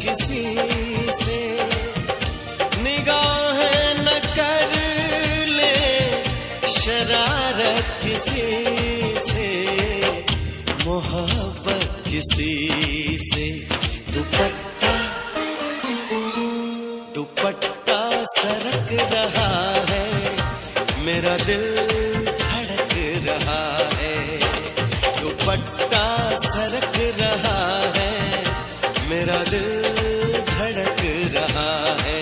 किसी से, निगाहें न कर ले शरारत किसी से, मोहब्बत किसी से। दुपट्टा दुपट्टा सरक रहा है, मेरा दिल धड़क रहा है। दुपट्टा सरक रहा है, मेरा दिल धड़क रहा है।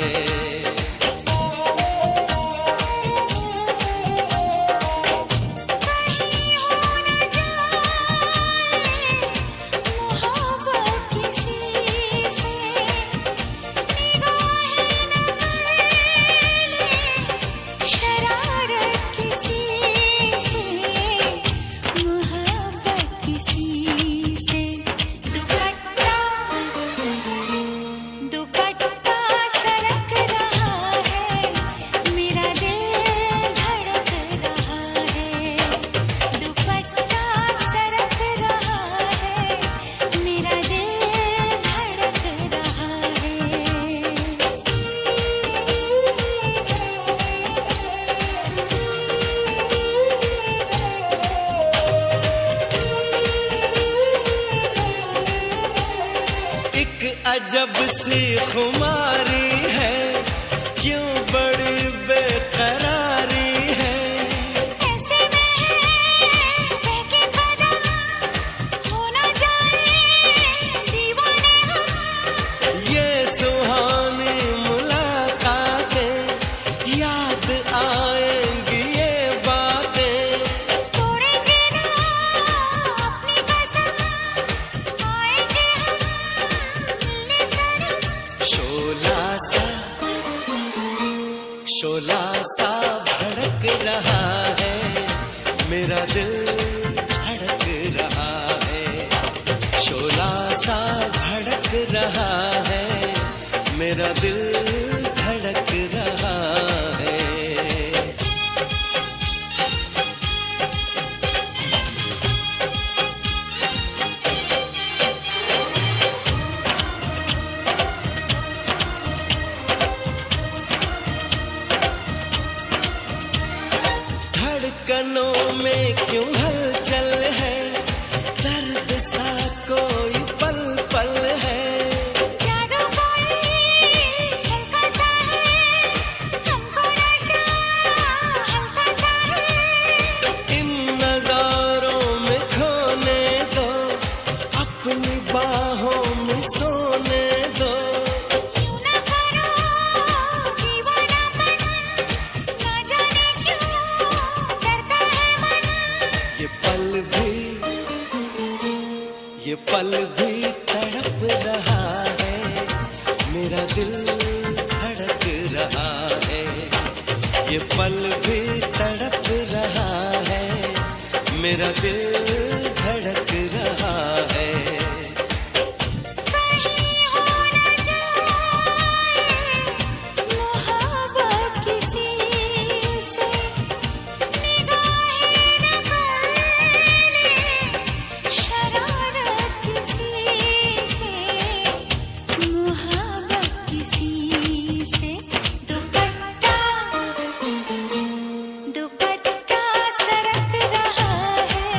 अजब सी खुमारी है, क्यों बड़ी बेकरारी है। ऐसे में है बहके कदम, होना जाए दीवाने हम। ये सुहानी मुलाकातें, याद आएंगी ये बातें। तोड़ेंगे ना अपनी कसम, आएंगे हम मिलने सनम। शोला सा भड़क रहा है, मेरा दिल धड़क रहा है। शोला सा भड़क रहा है, मेरा दिल धड़क रहा है। धड़कनों में क्यों हलचल है, दर्द सा कोई पल पल है। जादू कोई झलका सा है, हमको नशा हल्का सा है। इन नजारों में खोने दो, अपनी बाहों में सोने दो। क्यों ना करो दीवानापन, ना जाने क्यों डरता है मन। ये पल भी तड़प रहा है, मेरा दिल धड़क रहा है। ये पल भी तड़प रहा है, मेरा दिल धड़क रहा है। कहीं हो ना जाए मोहब्बत किसी से, निगाहें न कर ले शरारत किसी से, मोहब्बत किसी से। दुपट्टा दुपट्टा सरक रहा है,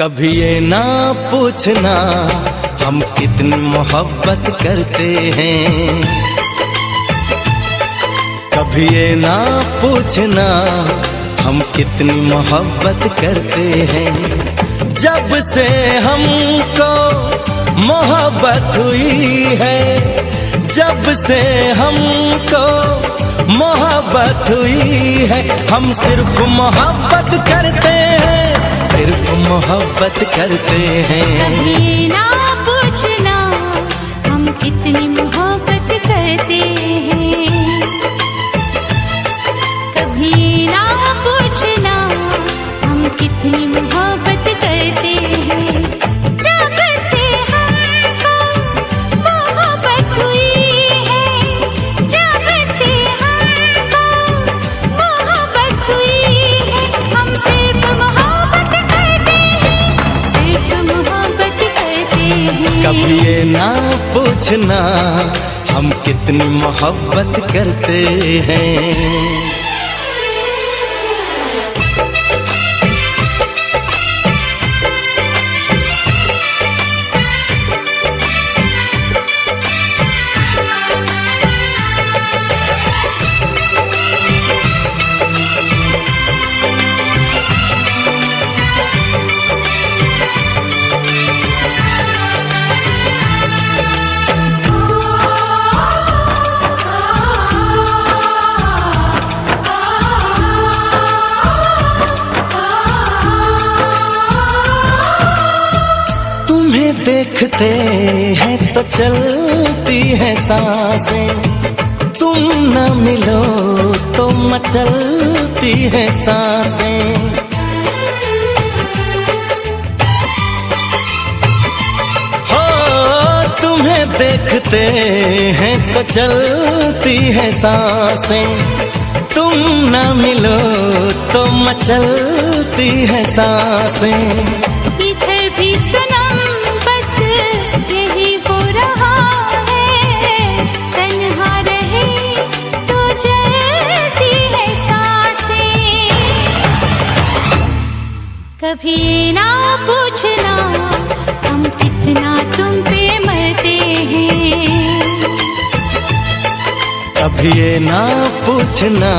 कभी ये ना पूछना हम कितनी मोहब्बत करते हैं, कभी ये ना पूछना हम कितनी मोहब्बत करते हैं। जब से हमको मोहब्बत हुई है, जब से हमको मोहब्बत हुई है, हम सिर्फ मोहब्बत करते हैं, सिर्फ मोहब्बत करते हैं। कभी ना पूछना हम कितनी मोहब्बत करते हैं, कभी ना पूछना हम कितनी मोहब्बत करते हैं। जब से हमको मोहब्बत हुई है, जब से हमको मोहब्बत हुई है, हम सिर्फ मोहब्बत करते हैं, सिर्फ मोहब्बत करते हैं। कभी ये ना पूछना हम कितनी मोहब्बत करते हैं। देखते हैं तो चलती है सांसें, तुम न मिलो तो मचलती है सांसें। हो तुम्हें देखते हैं तो चलती है सांसें, तुम न मिलो तो मचलती है सांसें। इधर भी सनम बस यही हो रहा है, तन्हा रहे तो जलती है सांसें। कभी ना पूछना हम कितना तुम पे मरते हैं, कभी ये ना पूछना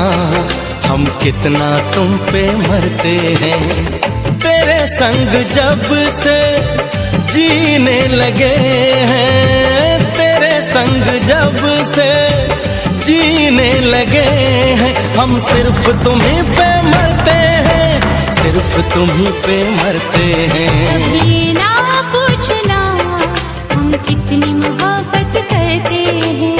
हम कितना तुम पे मरते हैं। तेरे संग जब से जीने लगे हैं, तेरे संग जब से जीने लगे हैं, हम सिर्फ तुम्हीं पे मरते हैं, सिर्फ तुम्हीं पे मरते हैं। कभी ना पूछना हम कितनी मोहब्बत करते हैं।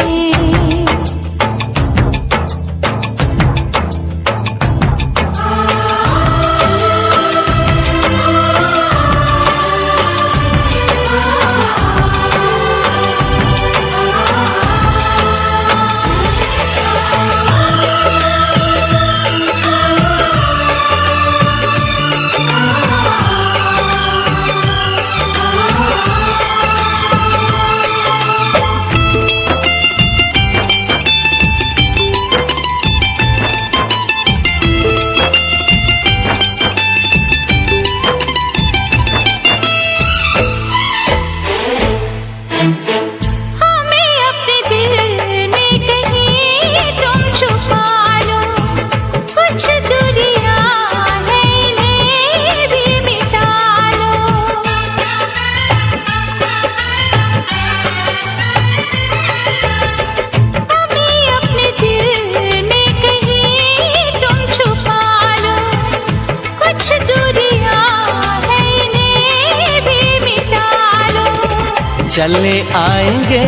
चले आएंगे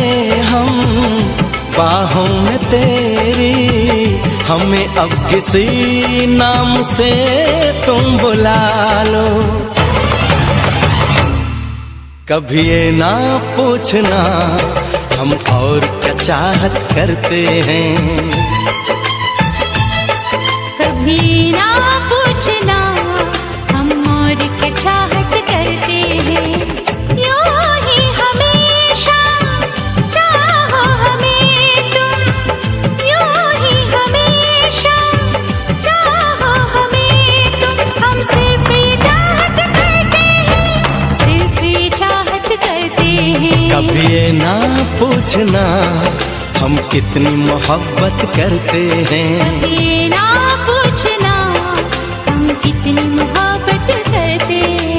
हम बाहों में तेरी, हमें अब किसी नाम से तुम बुला लो। कभी ये ना पूछना हम और क्या चाहत करते हैं, कभी ना पूछना हम और क्या चाहत करते हैं। यूं ही हमेशा चाहो हमें तुम, यूं ही हमेशा चाहो हमें तुम, हम सिर्फ ये चाहत करते हैं, ये ना पूछना हम कितनी मोहब्बत करते हैं। ये ना पूछना हम कितनी मोहब्बत करते हैं।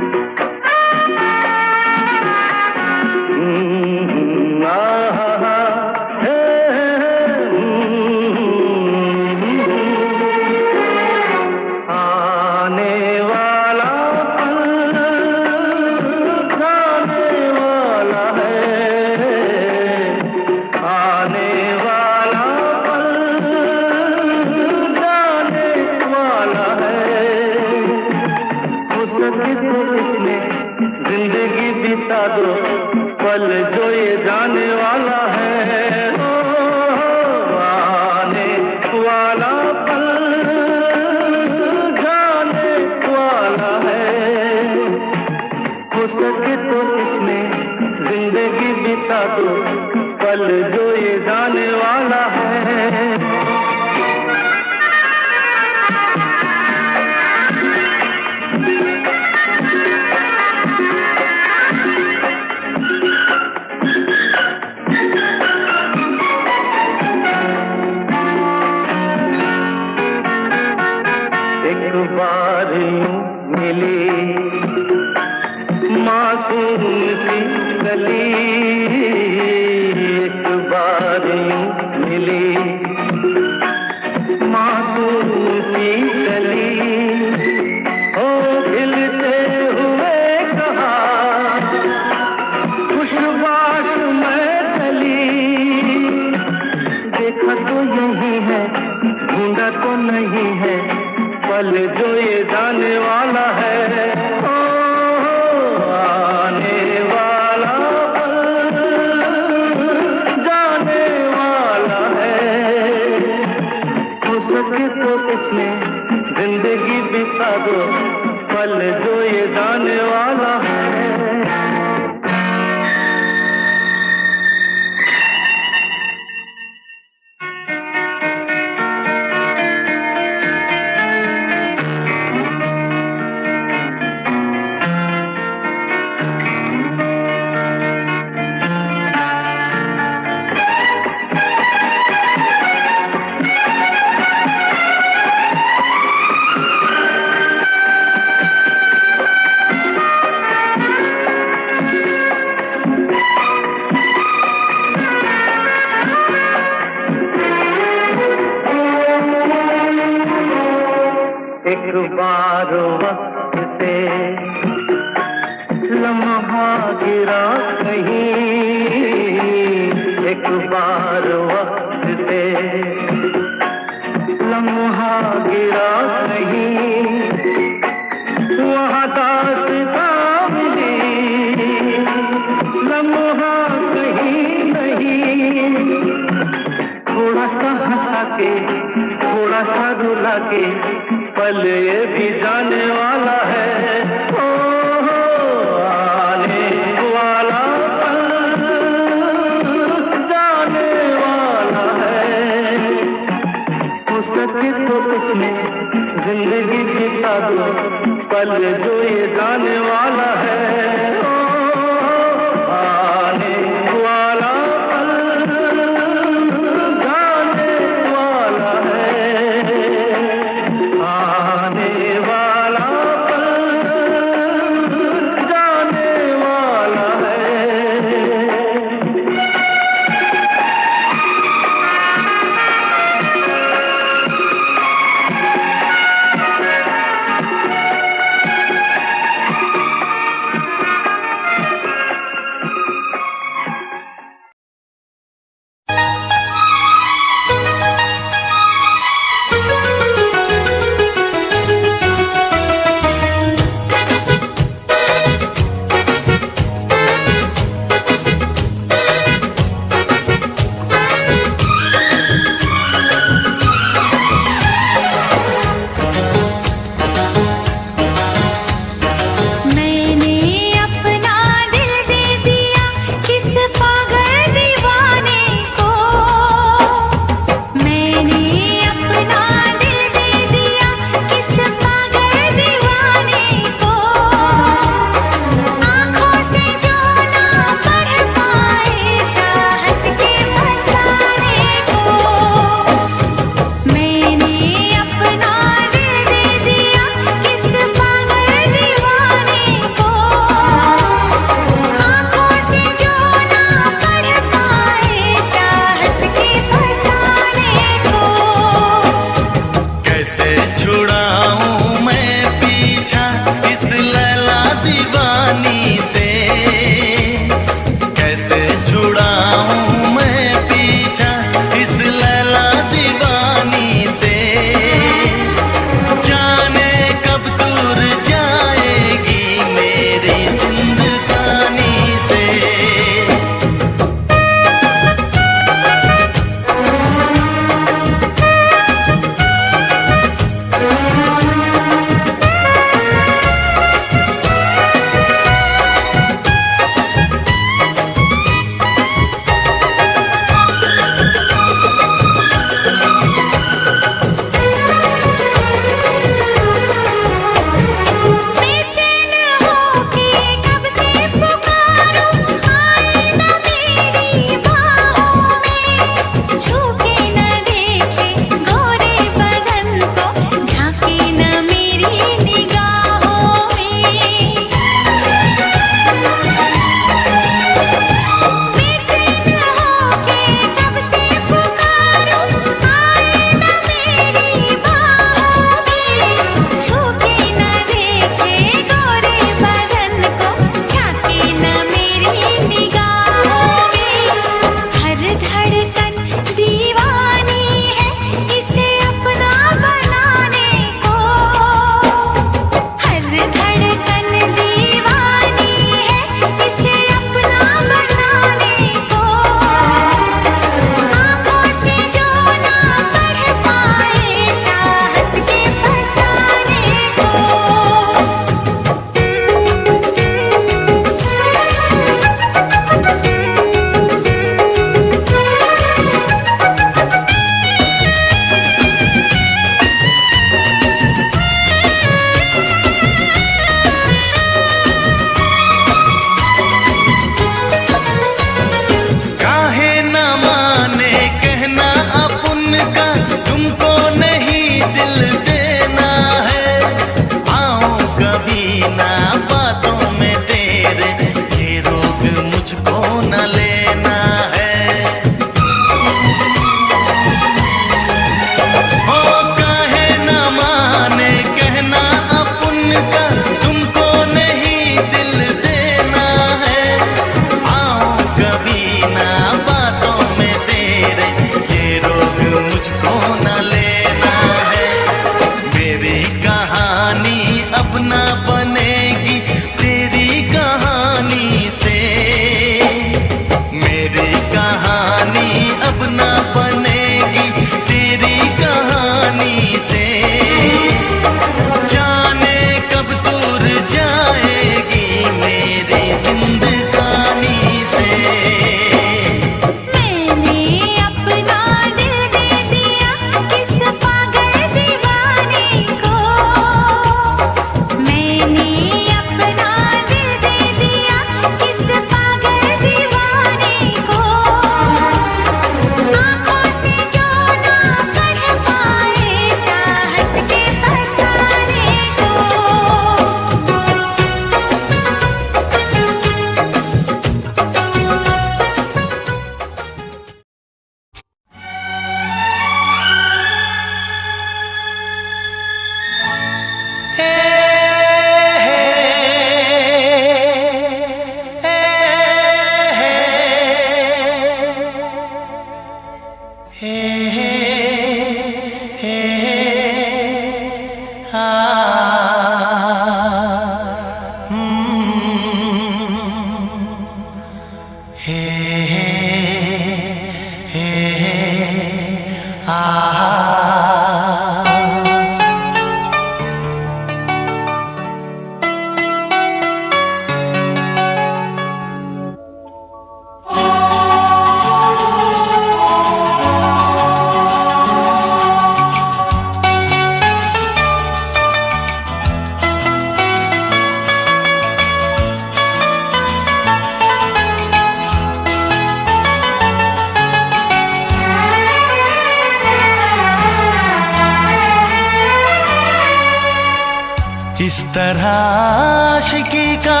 तरह आशिकी का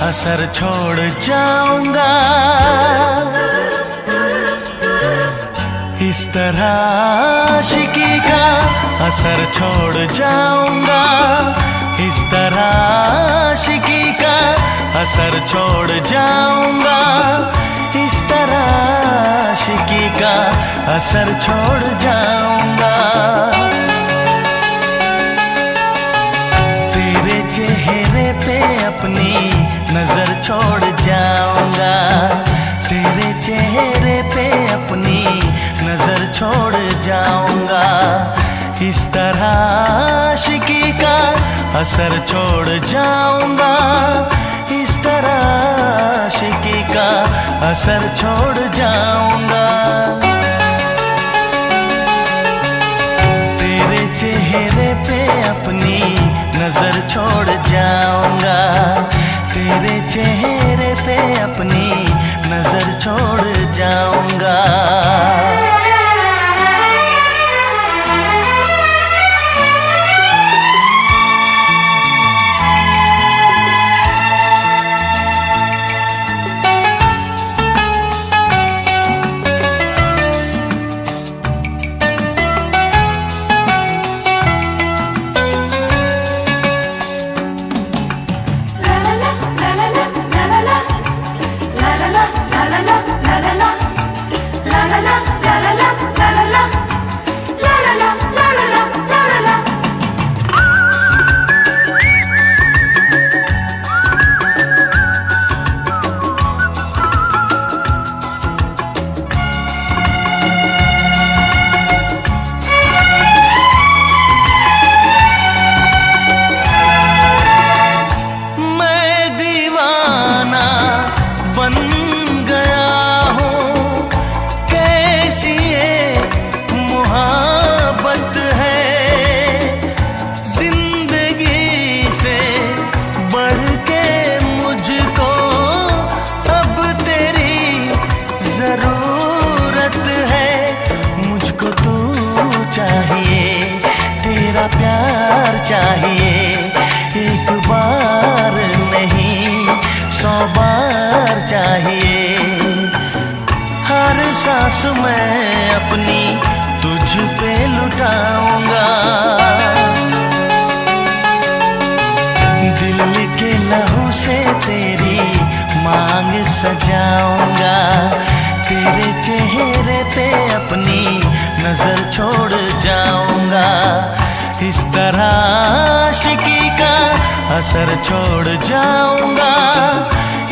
असर छोड़ जाऊंगा, इस तरह आशिकी का असर छोड़ जाऊंगा, इस तरह आशिकी का असर छोड़ जाऊंगा, इस तरह आशिकी का असर छोड़ जाऊंगा। तेरे चेहरे पे अपनी नजर छोड़ जाऊंगा, तेरे चेहरे पे अपनी नजर छोड़ जाऊंगा, इस तरह आशिकी का असर छोड़ जाऊंगा, इस तरह आशिकी का असर छोड़ जाऊंगा। तेरे चेहरे पे अपनी नजर छोड़ जाऊंगा, तेरे चेहरे पे अपनी नजर छोड़ जाऊंगा। प्यार चाहिए, एक बार नहीं 100 बार चाहिए, हर सांस मैं अपनी तुझ पे लुटाऊंगा, दिल के लहू से तेरी मांग सजाऊंगा, तेरे चेहरे पे अपनी नजर छोड़ जाऊंगा, इस तरह आशिकी का असर छोड़ जाऊंगा,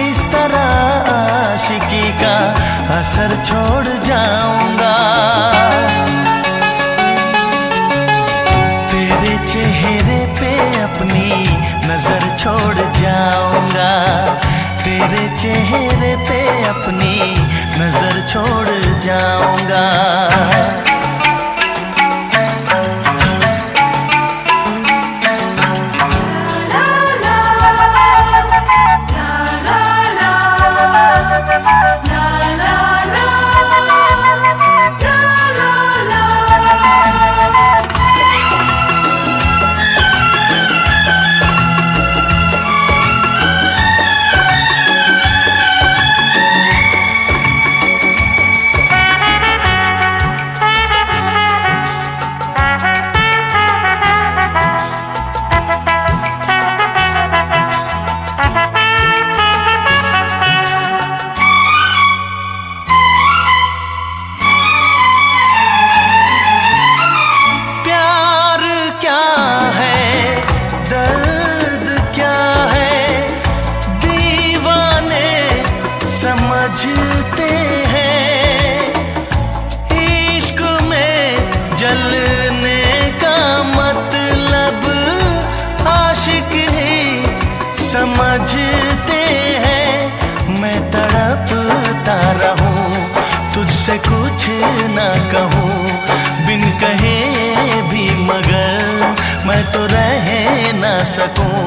इस तरह आशिकी का असर छोड़ जाऊंगा। तेरे चेहरे पे अपनी नजर छोड़ जाऊंगा, तेरे चेहरे पे अपनी नजर छोड़ जाऊंगा। समझते हैं इश्क में जलने का मतलब आशिक ही समझते हैं। मैं तड़पता रहूं तुझसे कुछ ना कहूं, बिन कहे भी मगर मैं तो रह ना सकूं।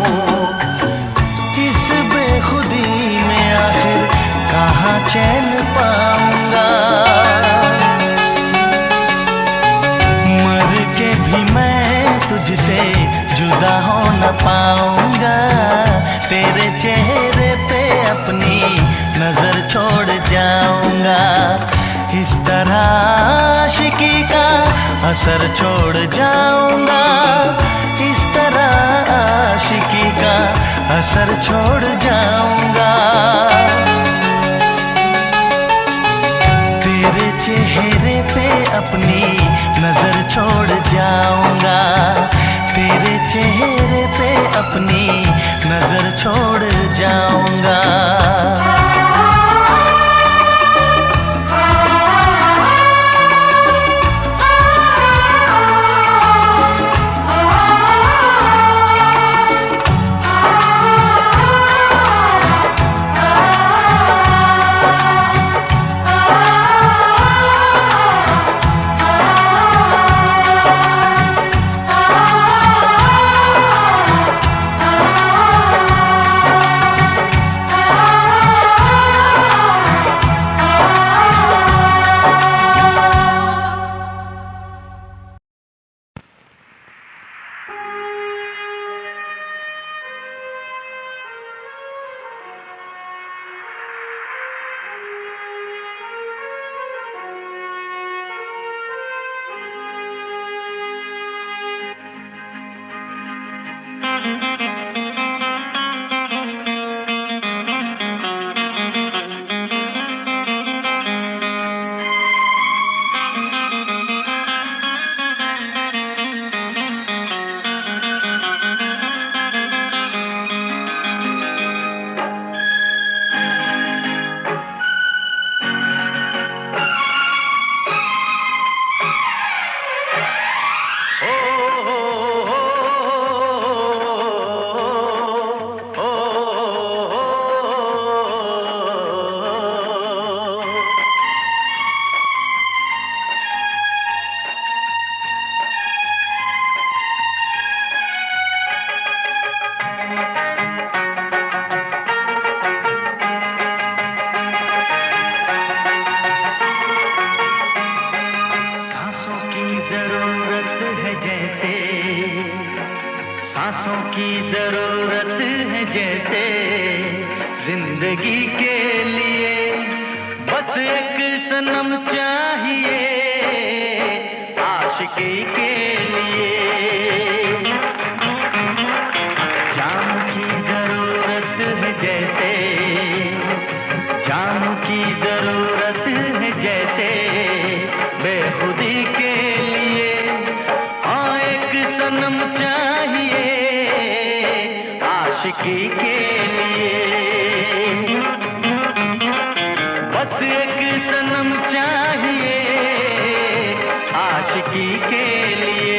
इस बेखुदी में आखिर कहाँ चैन पाऊंगा, मर के भी मैं तुझसे जुदा हो न पाऊंगा। चेहरे पे अपनी नजर छोड़ जाऊंगा, इस तरह आशिकी का असर छोड़ जाऊंगा, इस तरह आशिकी का असर छोड़ जाऊंगा। तेरे चेहरे पे अपनी नजर छोड़ जाऊंगा, तेरे चेहरे पे अपनी नजर छोड़ जाऊंगा। सांसों की जरूरत है जैसे जिंदगी के लिए, बस एक सनम चाहिए आशिकी के लिए। जान की जरूरत है जैसे, जान की जरूरत है जैसे बेखुदी के लिए, हाँ एक सनम चाहिए आशिकी के लिए, बस एक सनम चाहिए आशिकी के लिए।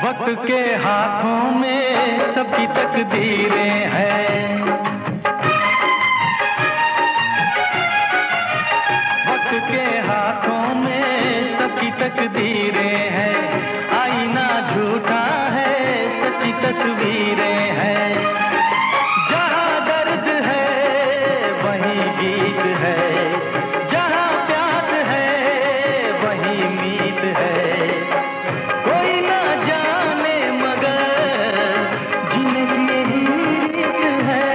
वक्त के हाथों में सबकी तकदीरें हैं, वक्त के हाथों में सबकी तकदीरें हैं, आईना झूठा है सच्ची तस्वीरें हैं, जहाँ दर्द है वहीं गीत है, जहाँ प्यास है वहीं मीत है, कोई ना जाने मगर जीने की रीत है।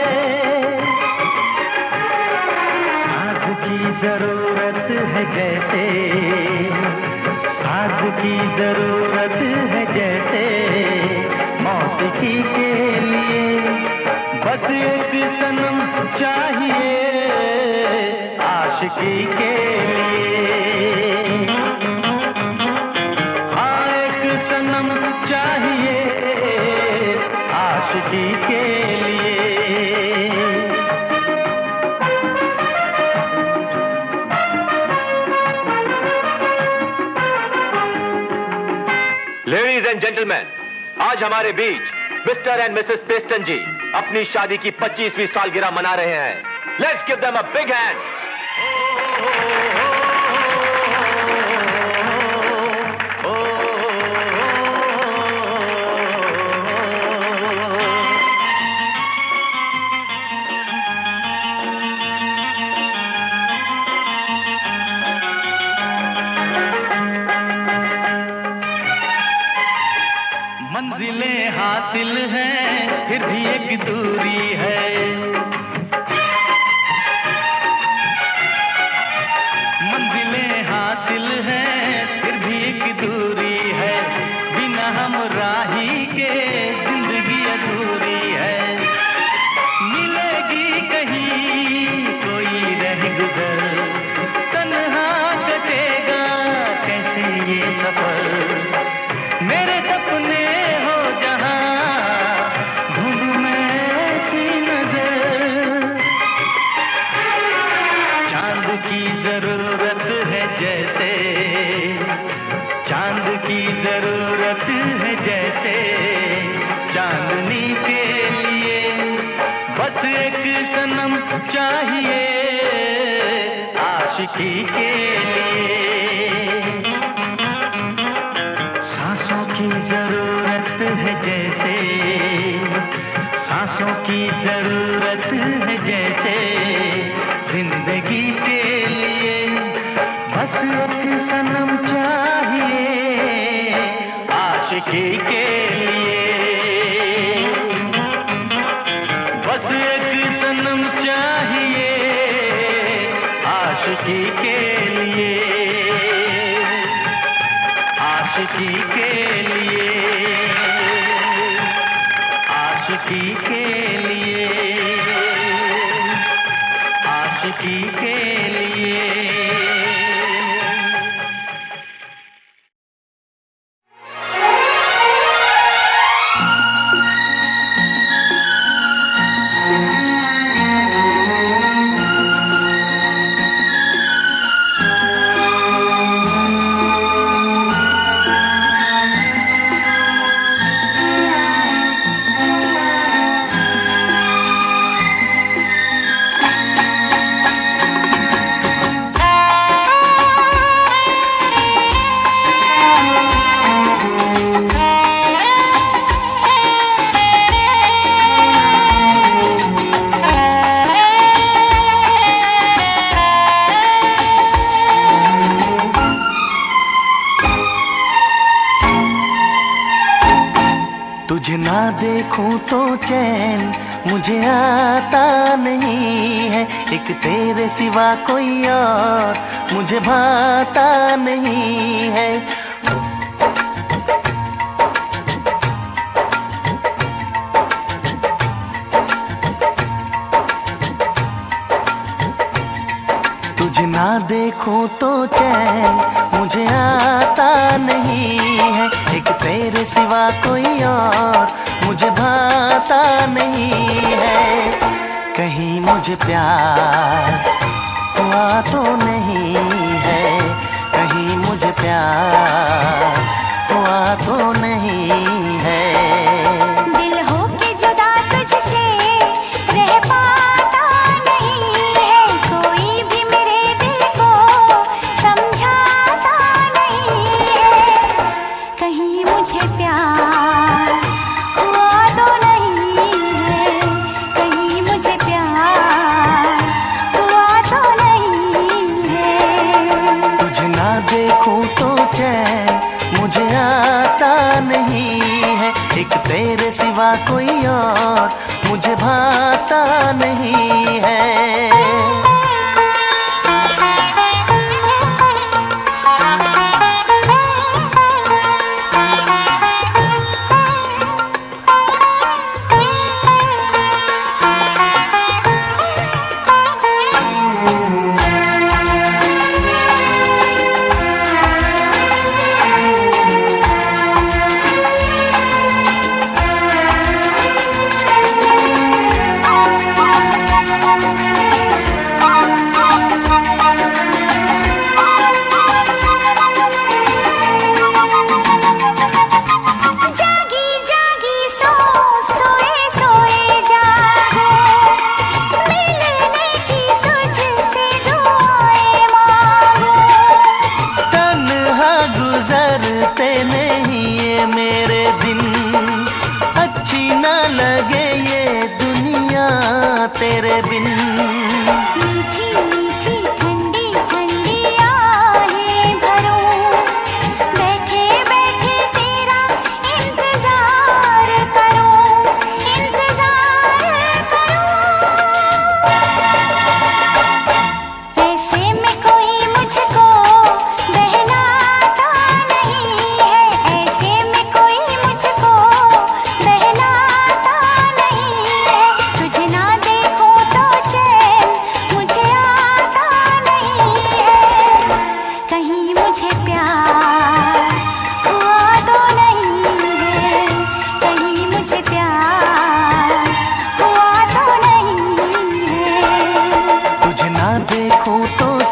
साज की जरूरत है जैसे, साज की जरूरत है जैसे मौसीकी के लिए, बस एक सनम चाहिए आशिकी के लिए, हाँ एक सनम चाहिए आशिकी के लिए। लेडीज एंड जेंटलमैन, आज हमारे बीच मिस्टर एंड मिसेस पेस्टन जी अपनी शादी की 25वीं सालगिरह मना रहे हैं। Let's give them a big hand. की जरूरत है जैसे, चांद की जरूरत है जैसे, चांदनी के लिए बस एक सनम चाहिए आशिकी के लिए। सांसों की जरूरत है जैसे, सांसों की जरूरत है जैसे, जिंदगी के लिए बस एक सनम चाहिए आशिकी के लिए। बस एक सनम चाहिए आशिकी के लिए, आशिकी के लिए, आशिकी के लिए, आशिकी के लिए। तुझे ना देखूं तो चैन मुझे आता नहीं है, एक तेरे सिवा कोई और मुझे भाता नहीं है। तुझे ना देखूं तो चैन मुझे आता नहीं है, एक तेरे सिवा कोई और मुझे भाता नहीं है। कहीं मुझे प्यार हुआ तो नहीं है, कहीं मुझे प्यार हुआ तो नहीं है। दिल हो के जुदा तुझसे रह पाता नहीं है, कोई भी मेरे दिल को समझाता नहीं है। कहीं मुझे प्यार हुआ तो नहीं है, कहीं मुझे प्यार हुआ तो नहीं है। तुझे ना देखूं तो चैन मुझे आता नहीं है, एक तेरे सिवा कोई और मुझे भाता नहीं है।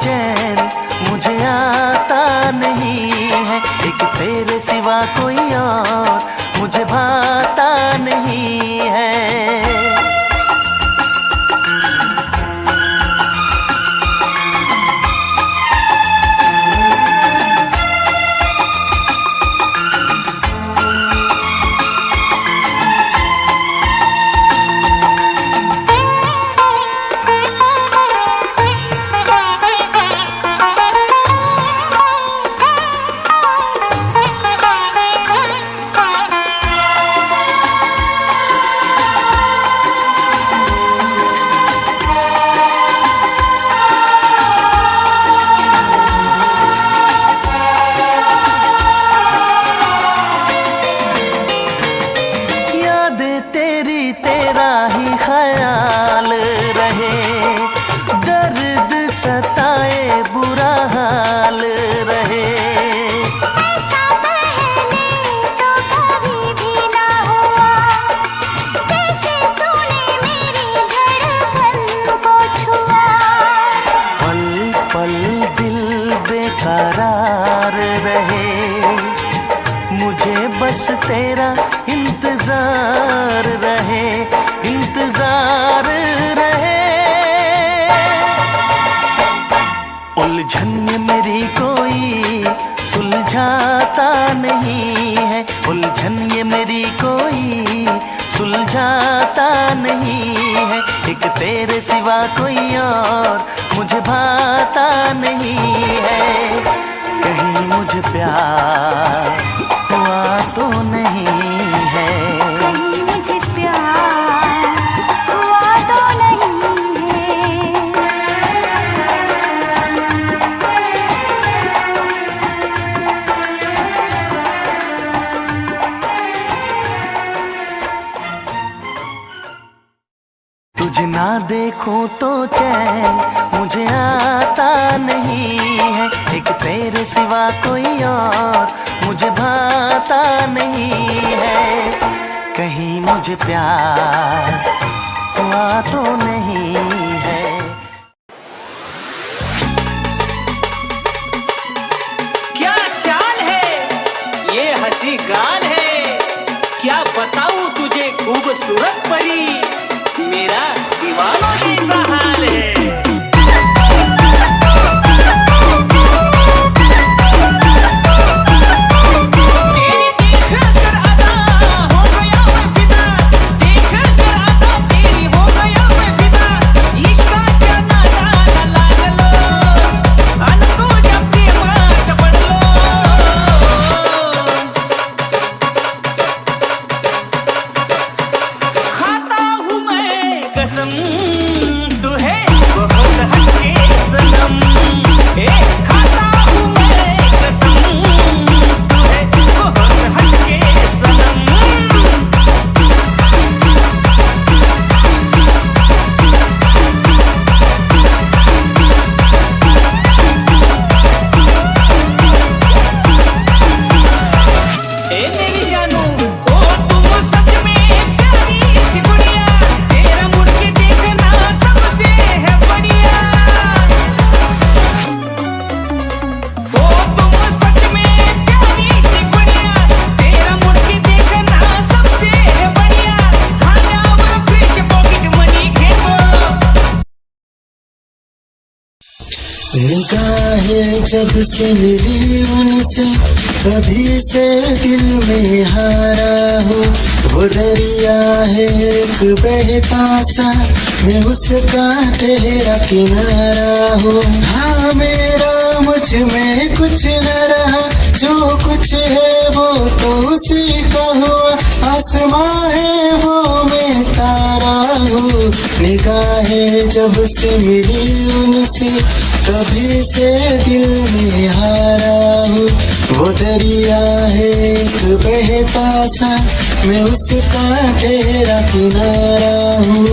चैन मुझे आता नहीं है, एक तेरे सिवा कोई और मुझे भाता नहीं है। करार रहे मुझे बस तेरा इंतजार रहे, इंतजार रहे। उलझन मेरी कोई सुलझाता नहीं है, उलझन ये मेरी कोई सुलझाता नहीं है, एक तेरे सिवा कोई और मुझे भाता नहीं है। कहीं मुझे प्यार हुआ तो नहीं है, कहीं मुझे प्यार हुआ तो नहीं है। तुझे ना देखूं तो चैन मुझे आता नहीं है, एक तेरे सिवा कोई और मुझे भाता नहीं है। कहीं मुझे प्यार हुआ तो नहीं है। क्या चाल है ये हंसी गाल है, क्या बताऊं तुझे खूबसूरत परी, मेरा दीवानों जैसा हाल है। निगाहें जब से मिली उनसे तभी से दिल में हारा हूँ, वो दरिया है एक बहता सा मैं उसका ठहरा किनारा हूँ। हाँ मेरा मुझ में कुछ न रहा, जो कुछ है वो तो उसी का हुआ, आसमां है वो मैं तारा हूँ। निगाहें जब से मिली उनसे तभी से दिल में हारा हूँ, वो दरिया है एक बहता सा मैं उसका ठहरा किनारा हूँ।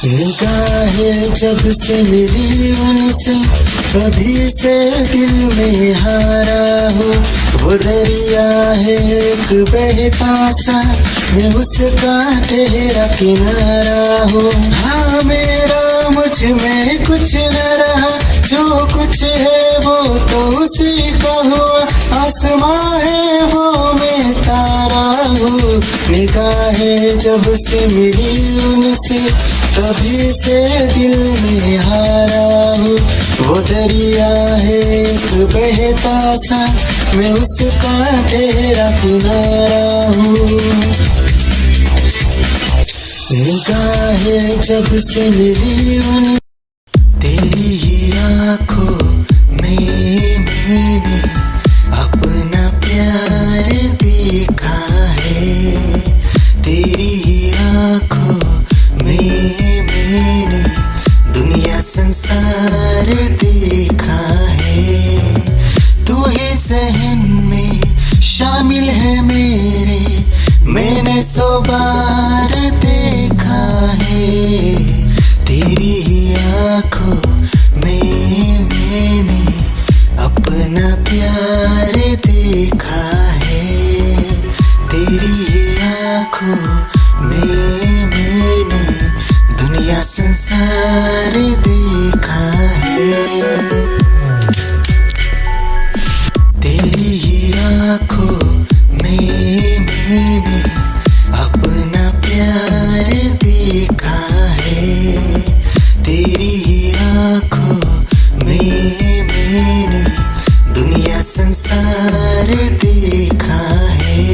निगाहें जब से मिली उनसे कभी से दिल में हारा हो, वो दरिया है एक बहता सा, मैं उसका ठहरा किनारा हो। हाँ मेरा मुझ में कुछ न रहा, जो कुछ है वो तो उसी का हुआ, आसमां है वो मैं तारा हूँ। निगाहें जब से मिली उनसे तभी से दिल में हारा हूँ, वो दरिया है एक बहता सा, मैं उसका ठहरा किनारा हूँ। निगाहें जब से मिली उन तेरी ही आँखों में मैंने अपना प्यार देखा है, तेरी ही आँखों में मैंने दुनिया संसार देखा है। तू ही ज़हन में शामिल है मेरे, मैंने 100 बार देखा है, तेरी ही आँखों में मैंने अपना प्यार देखा है, तेरी ही आँखों में मैंने दुनिया संसार देखा है। तेरी ही आँखों में मैंने अपना प्यार देखा है, तेरी ही आँखों में मैंने दुनिया संसार देखा है।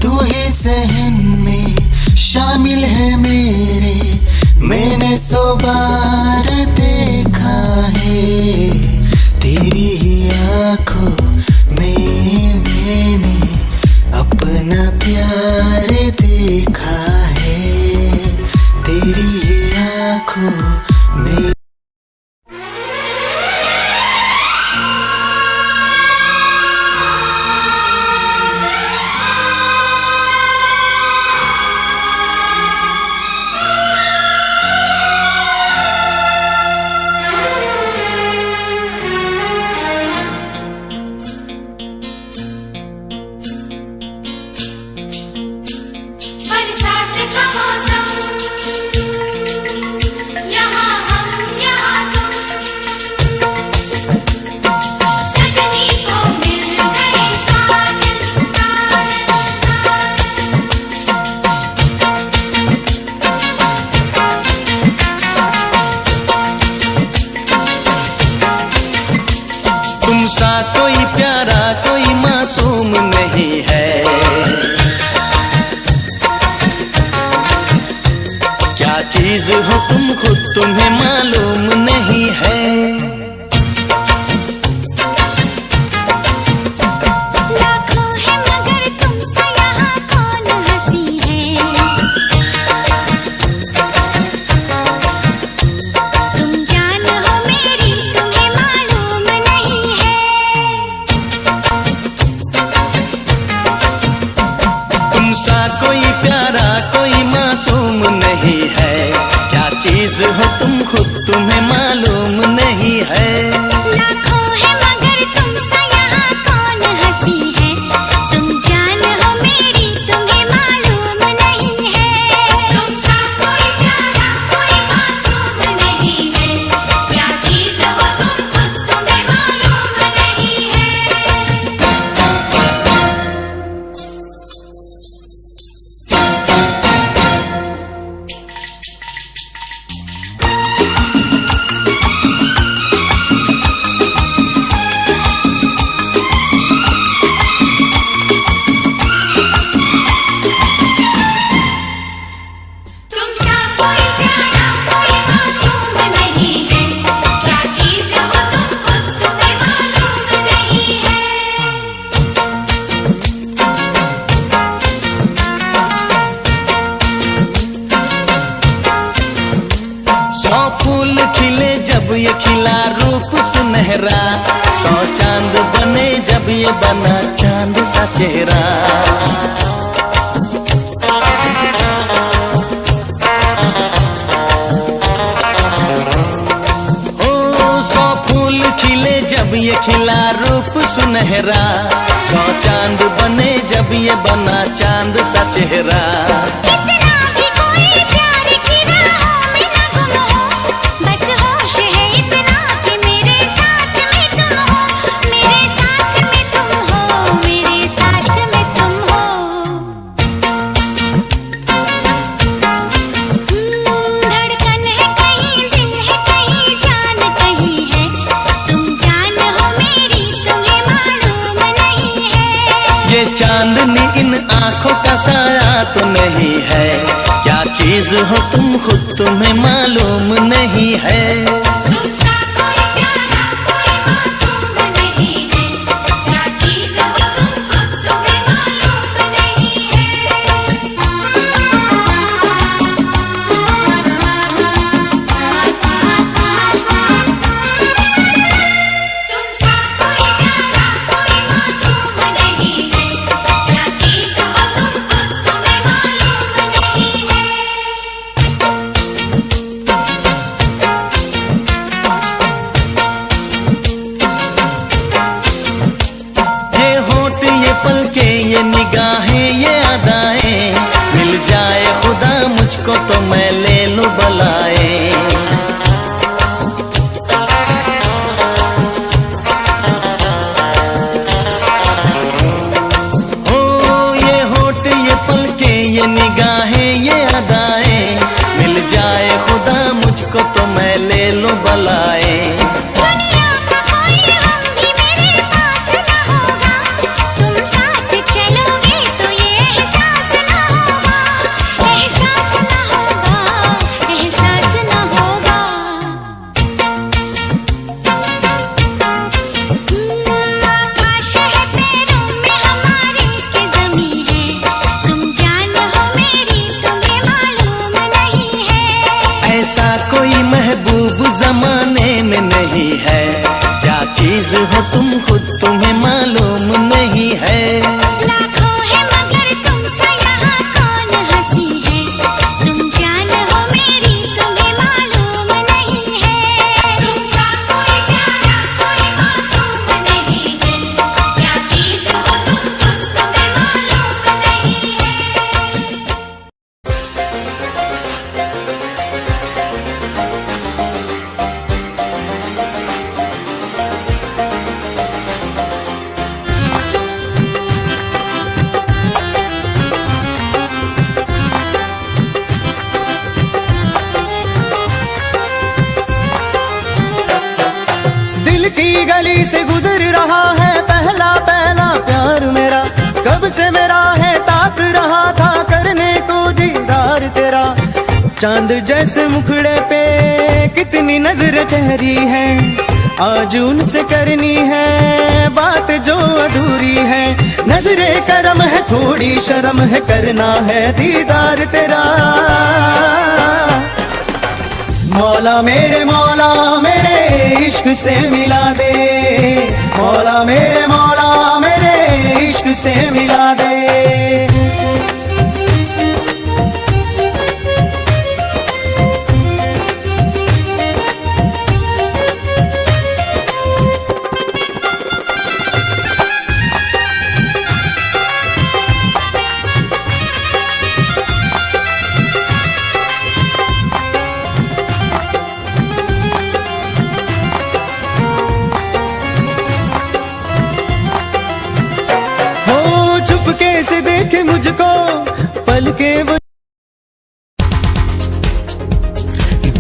तू ही ज़हन में शामिल है मेरे, मैंने 100 बार देखा है, तेरी ही आँखों में मैंने अपना प्यार देखा है, तेरी ही आँखों में। बरसात का मौसम, यहाँ हम यहाँ तुम, सजनी को मिल गए साजन साजन तुम सा कोई प्यारा कोई मासूम नहीं है, क्या चीज हो तुम खुद तुम्हें मालूम नहीं है। लाखों है मगर तुमसे यहाँ कौन हंसी है, तुम जान हो मेरी तुम्हें मालूम नहीं है। तुम सा कोई प्यारा कोई मासूम नहीं है, क्या चीज हो तुम खुद तुम्हें मालूम नहीं है। लाखों है मगर तुमसे यहाँ कौन हंसी है, तुम जान हो मेरी तुम्हें मालूम नहीं है। तुम सा कोई प्यारा कोई मासूम नहीं है, क्या चीज हो तुम खुद तुम्हें मालूम नहीं है। तुम सा कोई प्यारा कोई मासूम नहीं है, क्या चीज हो तुम खुद तुम्हें मालूम नहीं है। 100 फूल खिले जब ये खिला रूप सुनहरा, 100 चांद बने जब ये बना चांद सा चेहरा। 100 ये खिला रूप सुनहरा, 100 चांद बने जब ये बना चांद सा चेहरा। कितना भी कोई प्यार की राहों में न गुम हो, बस होश है इतना कि मेरे साथ में तुम हो, मेरे साथ में तुम हो, मेरे साथ में तुम हो। धड़कन है कहीं, दिल है कहीं, जान कहीं है, तुम जान हो मेरी, तुम्हें मालूम नहीं है। ये चांदनी इन आंखों का साया तो नहीं है, क्या चीज हो तुम खुद तुम्हें मालूम नहीं है। तुमसा कोई प्यारा कोई मासूम नहीं है, क्या चीज़ हो तुम खुद तुम्हें मालूम नहीं है। तुमसा कोई प्यारा कोई मासूम नहीं है, क्या चीज़ हो तुम खुद तुम्हें मालूम नहीं है। ये होठ ये पलके ये निगाहें ये अदाएं, मिल जाए खुदा मुझको तो मैं ले लूं बलाए। ओ ये होठ ये पलके ये निगाहें ये अदाएं, मिल जाए खुदा मुझको तो मैं ले लूं बलाए। दुनिया का कोई गम भी मेरे पास न होगा, तुम साथ चलोगे तो ये एहसास न होगा, एहसास न होगा, एहसास न होगा। आकाश है पैरों में हमारे के ज़मीं है, तुम जान हो मेरी, तुम्हें मालूम नहीं है। ऐसा कोई महबूब जमाने में नहीं है, क्या चीज हो तुम खुद तुम्हें मालूम नहीं है। लाखों है मगर तुमसे यहाँ कौन हंसी है, तुम जान हो मेरी, तुम्हें मालूम नहीं है। तुमसा कोई प्यारा कोई मासूम नहीं है, क्या चीज़ हो तुम खुद तुम्हें मालूम नहीं है। दिल की गली से गुजर रहा है पहला पहला प्यार मेरा, कब से मेरा है ताक रहा था करने को दीदार तेरा। चांद जैसे मुखड़े पे कितनी नजर ठहरी है, आज उनसे करनी है बात जो अधूरी है। नजरे करम है थोड़ी शर्म है, करना है दीदार तेरा। मौला मेरे इश्क से मिला दे, मौला मेरे इश्क से मिला दे। चुपके से देखे मुझको पलके वो,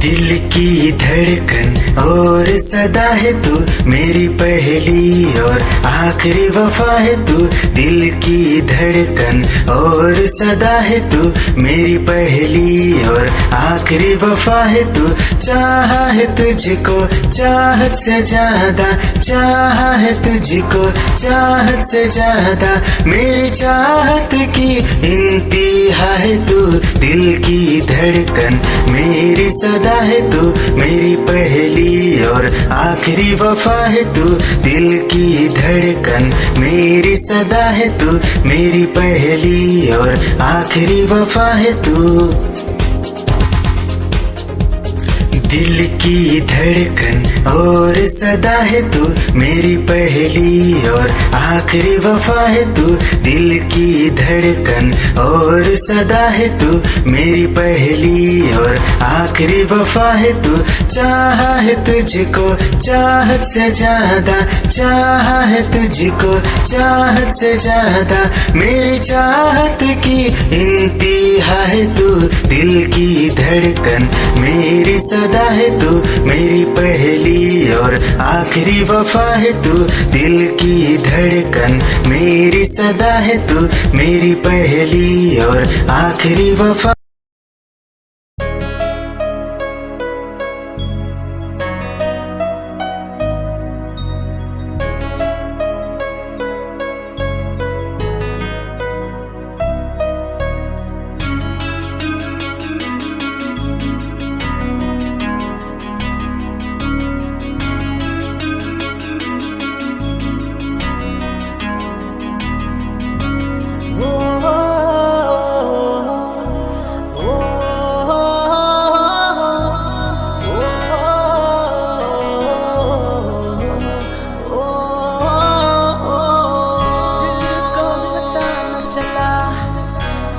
दिल की धड़कन और सदा है तू, मेरी पहली और आखिरी वफा है तू। दिल की धड़कन और सदा है तू, मेरी पहली और आखिरी वफा है तू। चाहा है तुझको चाहत से ज्यादा, चाहा है तुझको चाहत से ज्यादा, मेरी चाहत की इंतहा है तू। दिल की धड़कन मेरी सदा है तू, मेरी पहली और आखिरी वफा है तू। दिल की धड़कन मेरी सदा है तू, मेरी पहली और आखिरी वफा है तू। दिल की धड़कन और सदा है तू, मेरी पहली और आखिरी वफा है तू। दिल की धड़कन और सदा है तू, मेरी पहली और आखिरी वफा है तू। चाहा है तुझको चाहत से ज्यादा, चाहा है तुझको चाहत से ज्यादा, मेरी चाहत की इंतहा है तू। दिल की धड़कन मेरी सदा है तू, मेरी पहली और आखिरी वफा है तू। दिल की धड़कन मेरी सदा है तू, मेरी पहली और आखिरी वफा।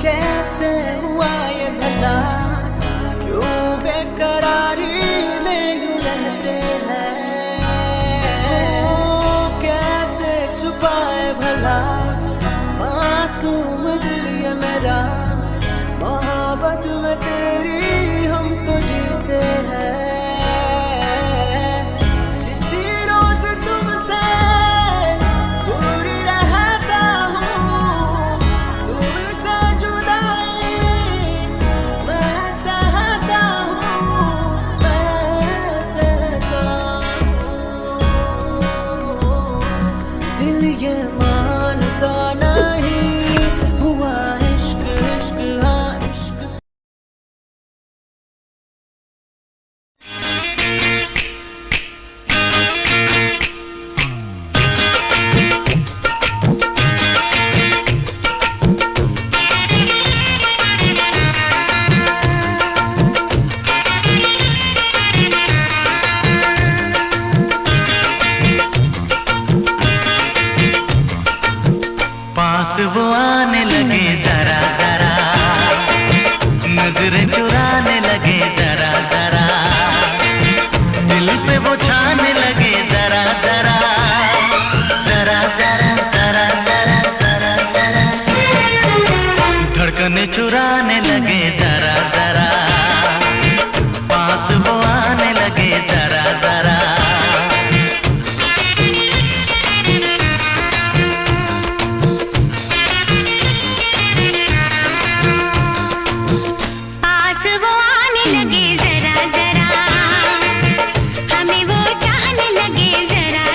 कैसे हुआ ये भला, क्यों बेकरारी में यूं रहते हैं। कैसे छुपाए भला मासूम दिल ये मेरा, मोहब्बत में तेरी हम तो जीते हैं। किसी रोज तुमसे दूर रहता हूँ, तुमसे जुदाई मैं सहता हूँ, मैं सहता हूँ। दिल ये मानता नहीं हुआ इश्क, इश्क हाँ इश्क। पास वो आने लगे जरा जरा, नजरें चुराने लगे जरा जरा, दिल पे वो छाने लगे जरा जरा, जरा जरा जरा जरा जरा जरा, धड़कने चुराने लगे जरा जरा, पास वो आने लगे जरा जरा। पास वो आने लगे जरा जरा, हमें वो चाहने लगे जरा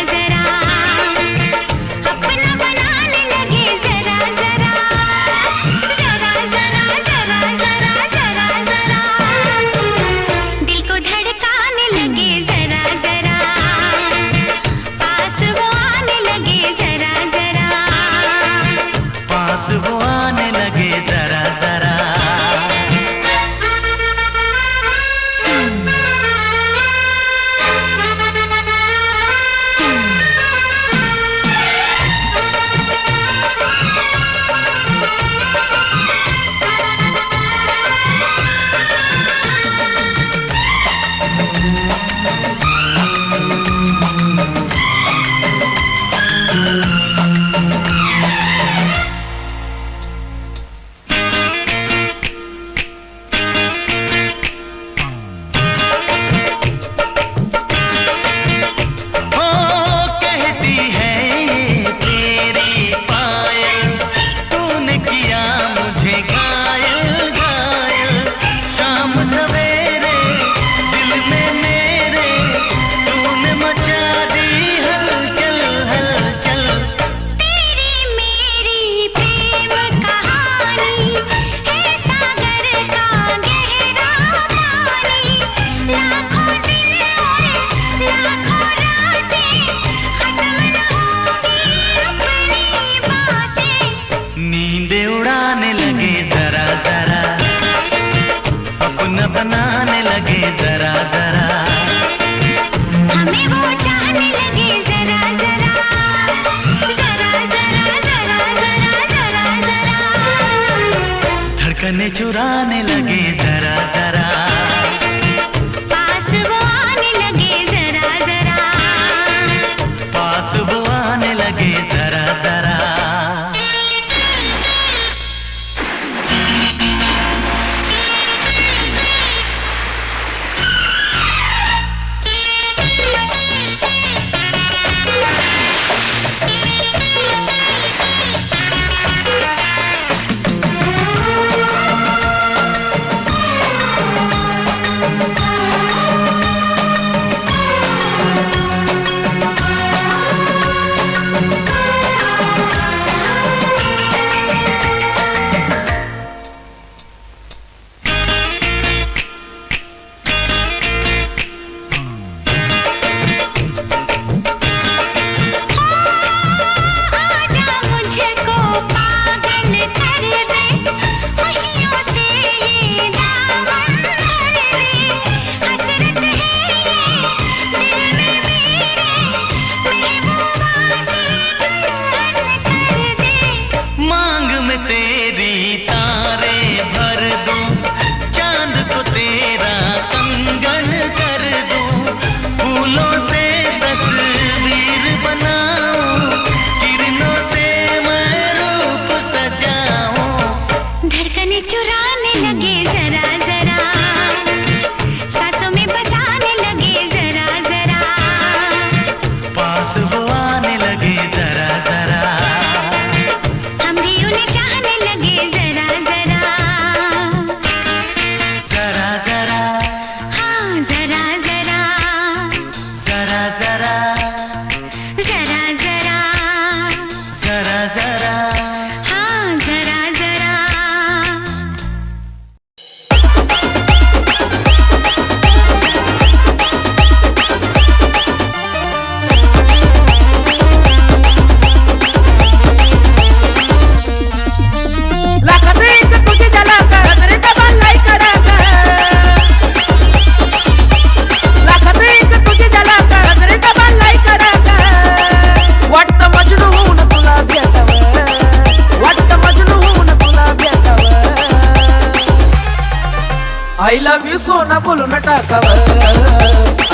बोलून टाकावं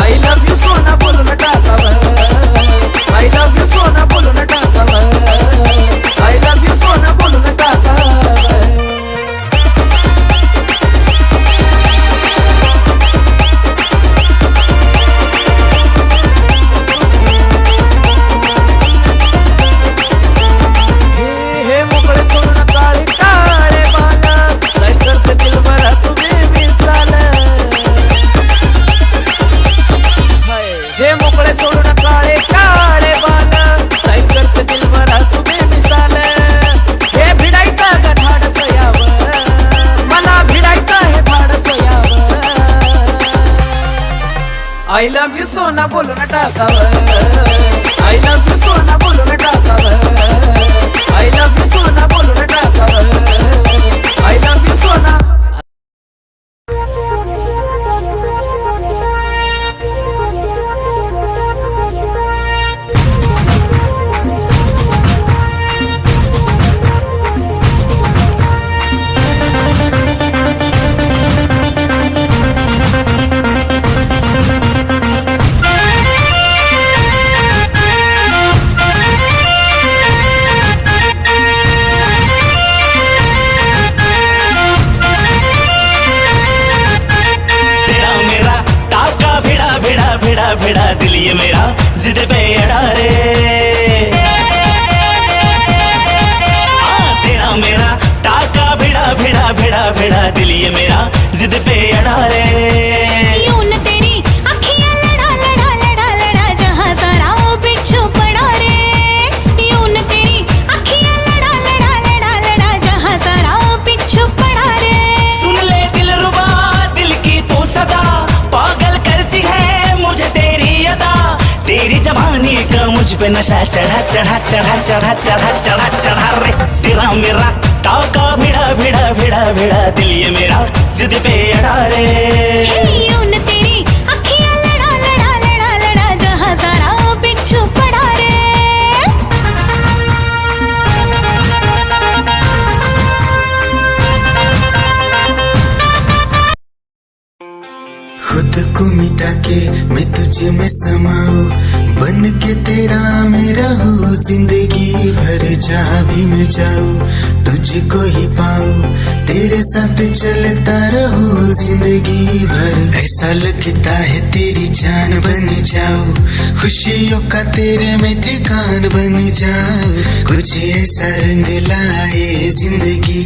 आय लव्ह यू सोना बोलून टाकावं आय लव्ह यू सोना बोलून टाकावं आय लव्ह यू सोना बोलून टाकावं I love you सोना बोलून टाकावं I love you सोना बोलून टाकावं I love you सोना बोलून टाकावं I love you सोना भिड़ा दिल ये मेरा जिद पे अड़ा रे तेरा मेरा टाका भिड़ा दिल ये मेरा जिद पे अड़ा रे यूं न तेरी अखियां लड़ा जहां सारा वो बिच्छू पड़ा रे यूं न तेरी अखियां लड़ा जहां सारा वो बिच्छू पड़ा रे सुन ले दिल रुबा दिल की तू सदा पागल करती है मुझे तेरी अदा तेरी जवानी का मुझ पे नशा चढ़ा रे तेरा मेरा टाका भिड़ा दिल ये मेरा जिद पे अड़ा रे यूं न तेरी अखियां लड़ा जहां सारा वो बिच्छू पड़ा रे खुद को मिटा के मैं तुझे में समाऊं बन के तेरा मैं रहूं जिंदगी भर जहाँ भी मैं जाऊं तुझको ही पाऊं तेरे साथ चलता रहूं जिंदगी भर ऐसा लगता है तेरी जान बन जाऊं खुशियों का तेरे में ठिकान बन जाऊं कुछ ऐसा रंग लाए जिंदगी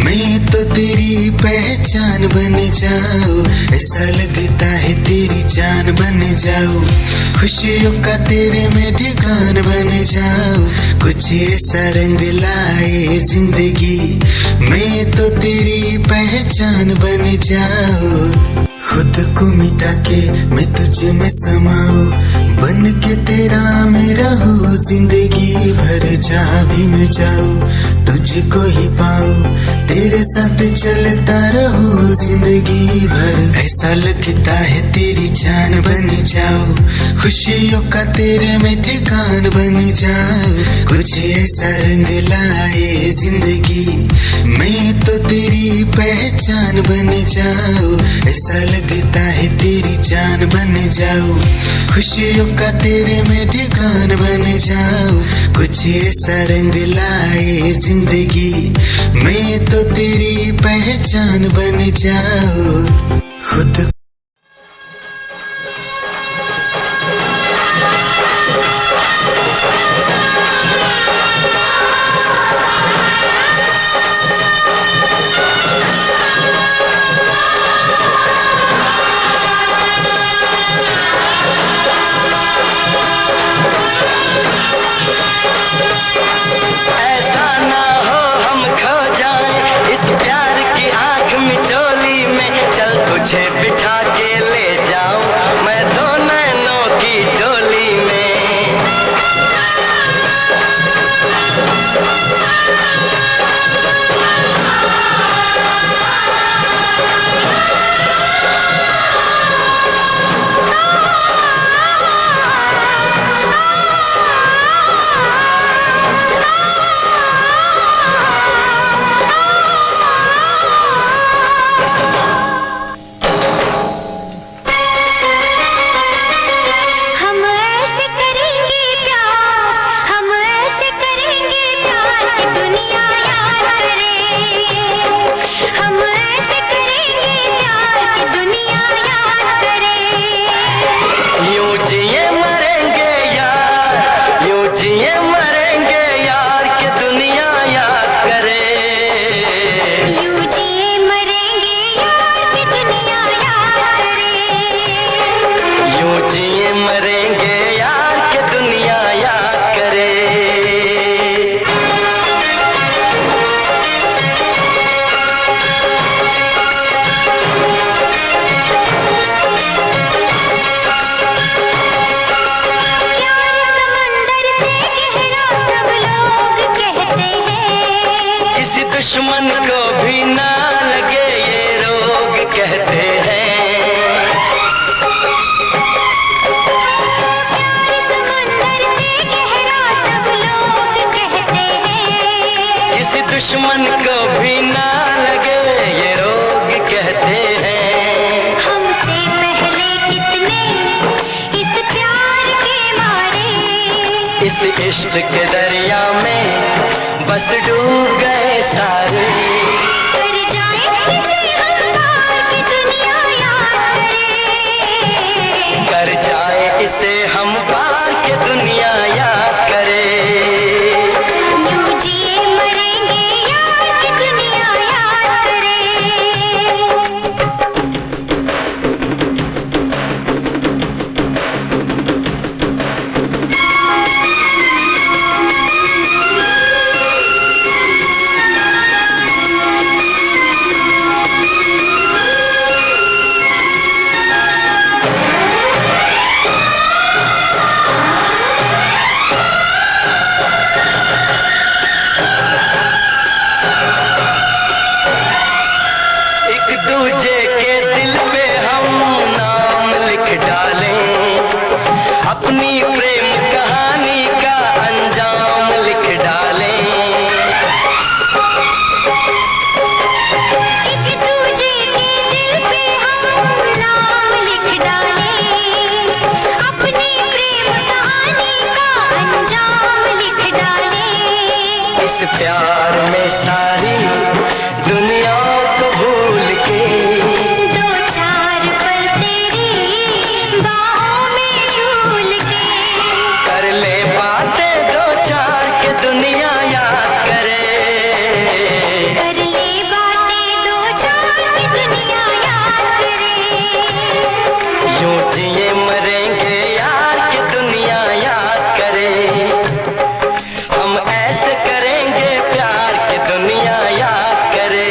मैं तो तेरी पहचान बन जाऊं ऐसा लगता है तेरी जान बन जाऊं खुशियों का तेरे में ठिकान बन जाऊं कुछ ऐसा रंग लाए जिंदगी मैं तो तेरी पहचान बन जाऊं खुद को मिटा के मैं तुझे में समाऊं बन के तेरा मैं रहूं जिंदगी भर जहाँ भी मैं जाऊं तुझको ही पाऊं तेरे साथ चलता रहूं जिंदगी भर ऐसा लगता है तेरी जान बन जाऊं खुशियों का तेरे में ठिकान बन जाऊं कुछ ऐसा रंग लाए जिंदगी मैं तो तेरी पहचान बन जाऊं ऐसा लगता है तेरी जान बन जाऊं खुशियों का तेरे में ठिकान बन जाऊं कुछ ऐसा रंग लाए जिंदगी मैं तो तेरी पहचान बन जाऊं खुद बिछा इस इश्क के दरिया में बस डूब गए सारे। कर जाए इसे हम पार कि दुनिया याद करे। कर जाए इसे हम पार के दुनिया याद करे। यूं जिए मरेंगे यार कि दुनिया याद करे। एक दूजे के दिल पे हम नाम लिख डालें, अपनी प्रेम कहानी का अंजाम लिख डालें। एक दूजे के दिल पे हम नाम लिख डालें, अपनी प्रेम कहानी का अंजाम लिख डालें। इस प्यार में सारी दुनिया को भूल के दो चार पल तेरी बाहों में झूल के कर ले बातें दो चार के दुनिया याद करे। कर ले बातें दो चार की दुनिया याद करे। यूं जिए मरेंगे यार के दुनिया याद करे। हम ऐसे करेंगे प्यार के दुनिया याद करे।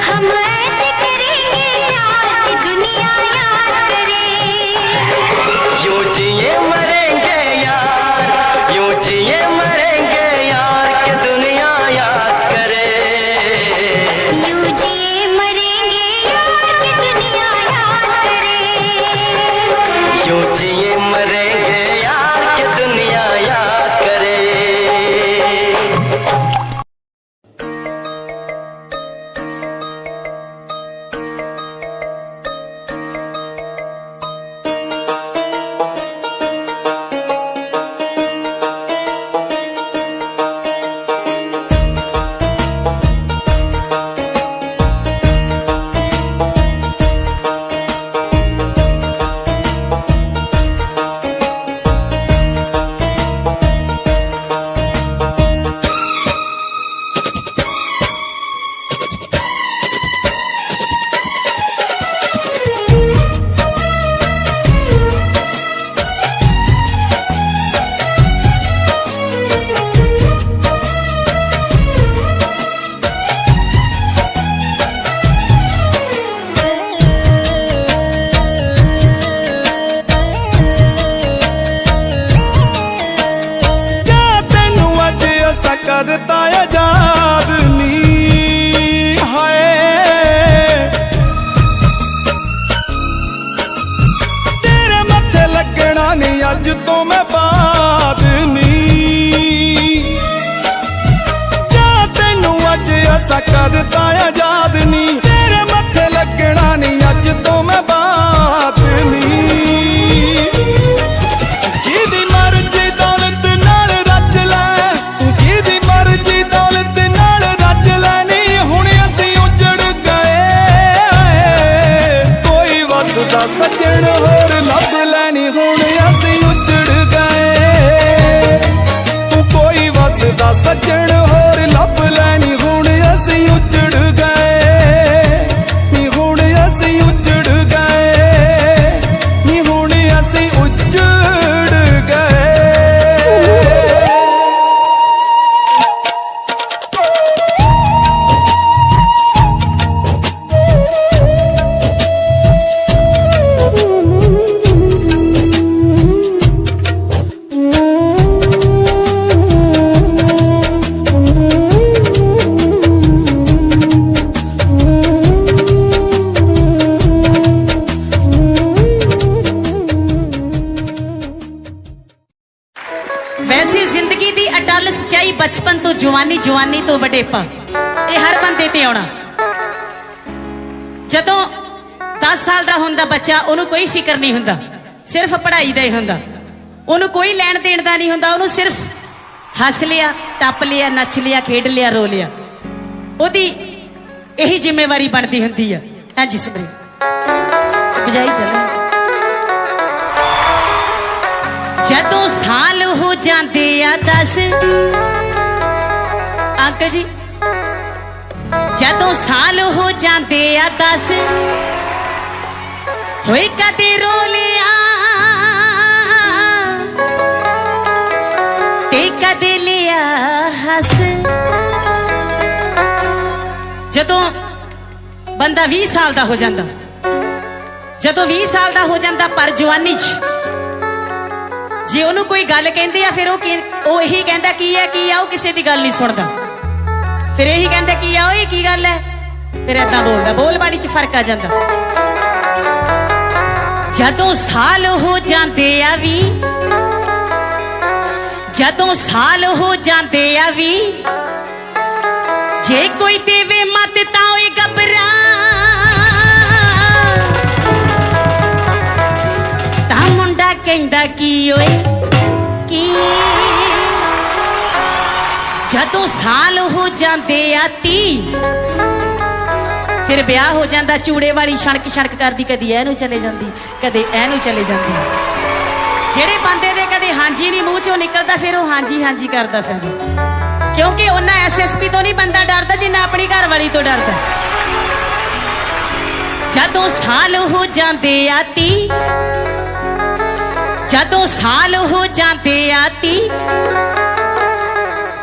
हम ऐसे करेंगे प्यार की दुनिया याद करे। यूं जिए मरेंगे यार, यूं जिए मरेंगे यार के दुनिया याद करे। यूं जिए मरेंगे यार की दुनिया याद करे। यूं जिए मरेंगे यार के दुनिया याद करे। करता आजाद नी हाय तेरे मत्थे लगना नहीं अज तो मैं बाद नी जा तेनू अज ऐसा करता आजाद नी तेरे मत्थे लगना नहीं अज तो मैं बाद नी जिदी मर्जी दौलत नाल रच लै तू जिदी मर्जी दौलत नाल रच लैनी हुण असीं उजड़ गए कोई वसदा सज्जण होर लभ लैनी हुण असीं उजड़ गए तू कोई वसदा सज्जण होर लभ लैनी हुण असीं उजड़ गए नी हुण असीं उजड़ गए नी हुण असीं उजड़ गए। वैसी जिंदगी दी अटल सच्चाई बचपन तो जवानी जवानी तो वडेपा ये हर बंदे ते आउणा। जदों 10 साल दा हुंदा बच्चा ओनू कोई फिक्र नहीं हुंदा सिर्फ पढ़ाई दा ही हुंदा ਉਹਨੂੰ ਕੋਈ ਲੈਣ ਦੇਣ ਦਾ ਨਹੀਂ ਹੁੰਦਾ, ਉਹਨੂੰ ਸਿਰਫ ਹੱਸ ਲਿਆ, ਟੱਪ ਲਿਆ, ਨੱਚ ਲਿਆ, ਖੇਡ ਲਿਆ, ਰੋ ਲਿਆ, ਉਹਦੀ ਇਹੀ ਜ਼ਿੰਮੇਵਾਰੀ ਬਣਦੀ ਹੁੰਦੀ ਆ। ਹਾਂਜੀ ਸਮਰੇ ਬਜਾਈ ਚੱਲੇ। ਜਦੋਂ ਸਾਲ ਹੋ ਜਾਂਦੇ ਆ 10 ਅੰਕਲ ਜੀ, ਜਦੋਂ ਸਾਲ ਹੋ ਜਾਂਦੇ ਆ 10 ਹੋਏ ਕਦੇ ਰੋ ਲਿਆ ਤੇ ਕਦੇ ਲਿਆ ਹੱਸ। ਜਦੋਂ ਬੰਦਾ 20 ਸਾਲ ਦਾ ਹੋ ਜਾਂਦਾ, ਜਦੋਂ 20 ਸਾਲ ਦਾ ਹੋ ਜਾਂਦਾ, ਪਰ ਜਵਾਨੀ 'ਚ ਜੇ ਉਹਨੂੰ ਕੋਈ ਗੱਲ ਕਹਿੰਦੇ ਆ ਫਿਰ ਉਹ ਇਹੀ ਕਹਿੰਦਾ ਕੀ ਹੈ ਕੀ ਆ, ਉਹ ਕਿਸੇ ਦੀ ਗੱਲ ਨਹੀਂ ਸੁਣਦਾ। ਫਿਰ ਇਹੀ ਕਹਿੰਦਾ ਕੀ ਆ, ਓਏ ਕੀ ਗੱਲ ਹੈ, ਫਿਰ ਏਦਾਂ ਬੋਲਦਾ, ਬੋਲਬਾਣੀ 'ਚ ਫਰਕ ਆ ਜਾਂਦਾ। ਜਦੋਂ ਸਾਲ ਹੋ ਜਾਂਦੇ ਆ 20, ਜਦੋਂ ਸਾਲ ਹੋ ਜਾਂਦੇ ਆ 20, ਜੇ ਕੋਈ ਦੇਵੇ ਮਤ ਤਾਂ ਓਏ ਘਬਰਾ, ਤਾਂ ਮੁੰਡਾ ਕਹਿੰਦਾ ਕੀ ਓਏ ਕੀ। ਜਦੋਂ ਸਾਲ ਹੋ ਜਾਂਦੇ ਆ 30, ਫਿਰ ਵਿਆਹ ਹੋ ਜਾਂਦਾ, ਚੂੜੇ ਵਾਲੀ ਛਣਕ ਛਣਕ ਕਰਦੀ, ਕਦੀ ਇਹਨੂੰ ਚਲੇ ਜਾਂਦੀ, ਕਦੇ ਇਹਨੂੰ ਚਲੇ ਜਾਂਦੀ। ਜਿਹੜੇ ਬੰਦੇ ਦੇ ਕਦੇ ਹਾਂਜੀ ਨਹੀਂ ਮੂੰਹ ਚੋਂ ਨਿਕਲਦਾ, ਫਿਰ ਉਹ ਹਾਂਜੀ ਹਾਂਜੀ ਕਰਦਾ ਫਿਰਦਾ, ਕਿਉਂਕਿ ਉਹਨਾਂ ਐਸਐਸਪੀ ਤੋਂ ਨਹੀਂ ਬੰਦਾ ਡਰਦਾ ਜਿੰਨਾ ਆਪਣੀ ਘਰ ਵਾਲੀ ਤੋਂ ਡਰਦਾ। ਜਦੋਂ ਸਾਲ ਹੋ ਜਾਂਦੇ ਆ 30, ਜਦੋਂ ਸਾਲ ਹੋ ਜਾਂਦੇ ਆ 30,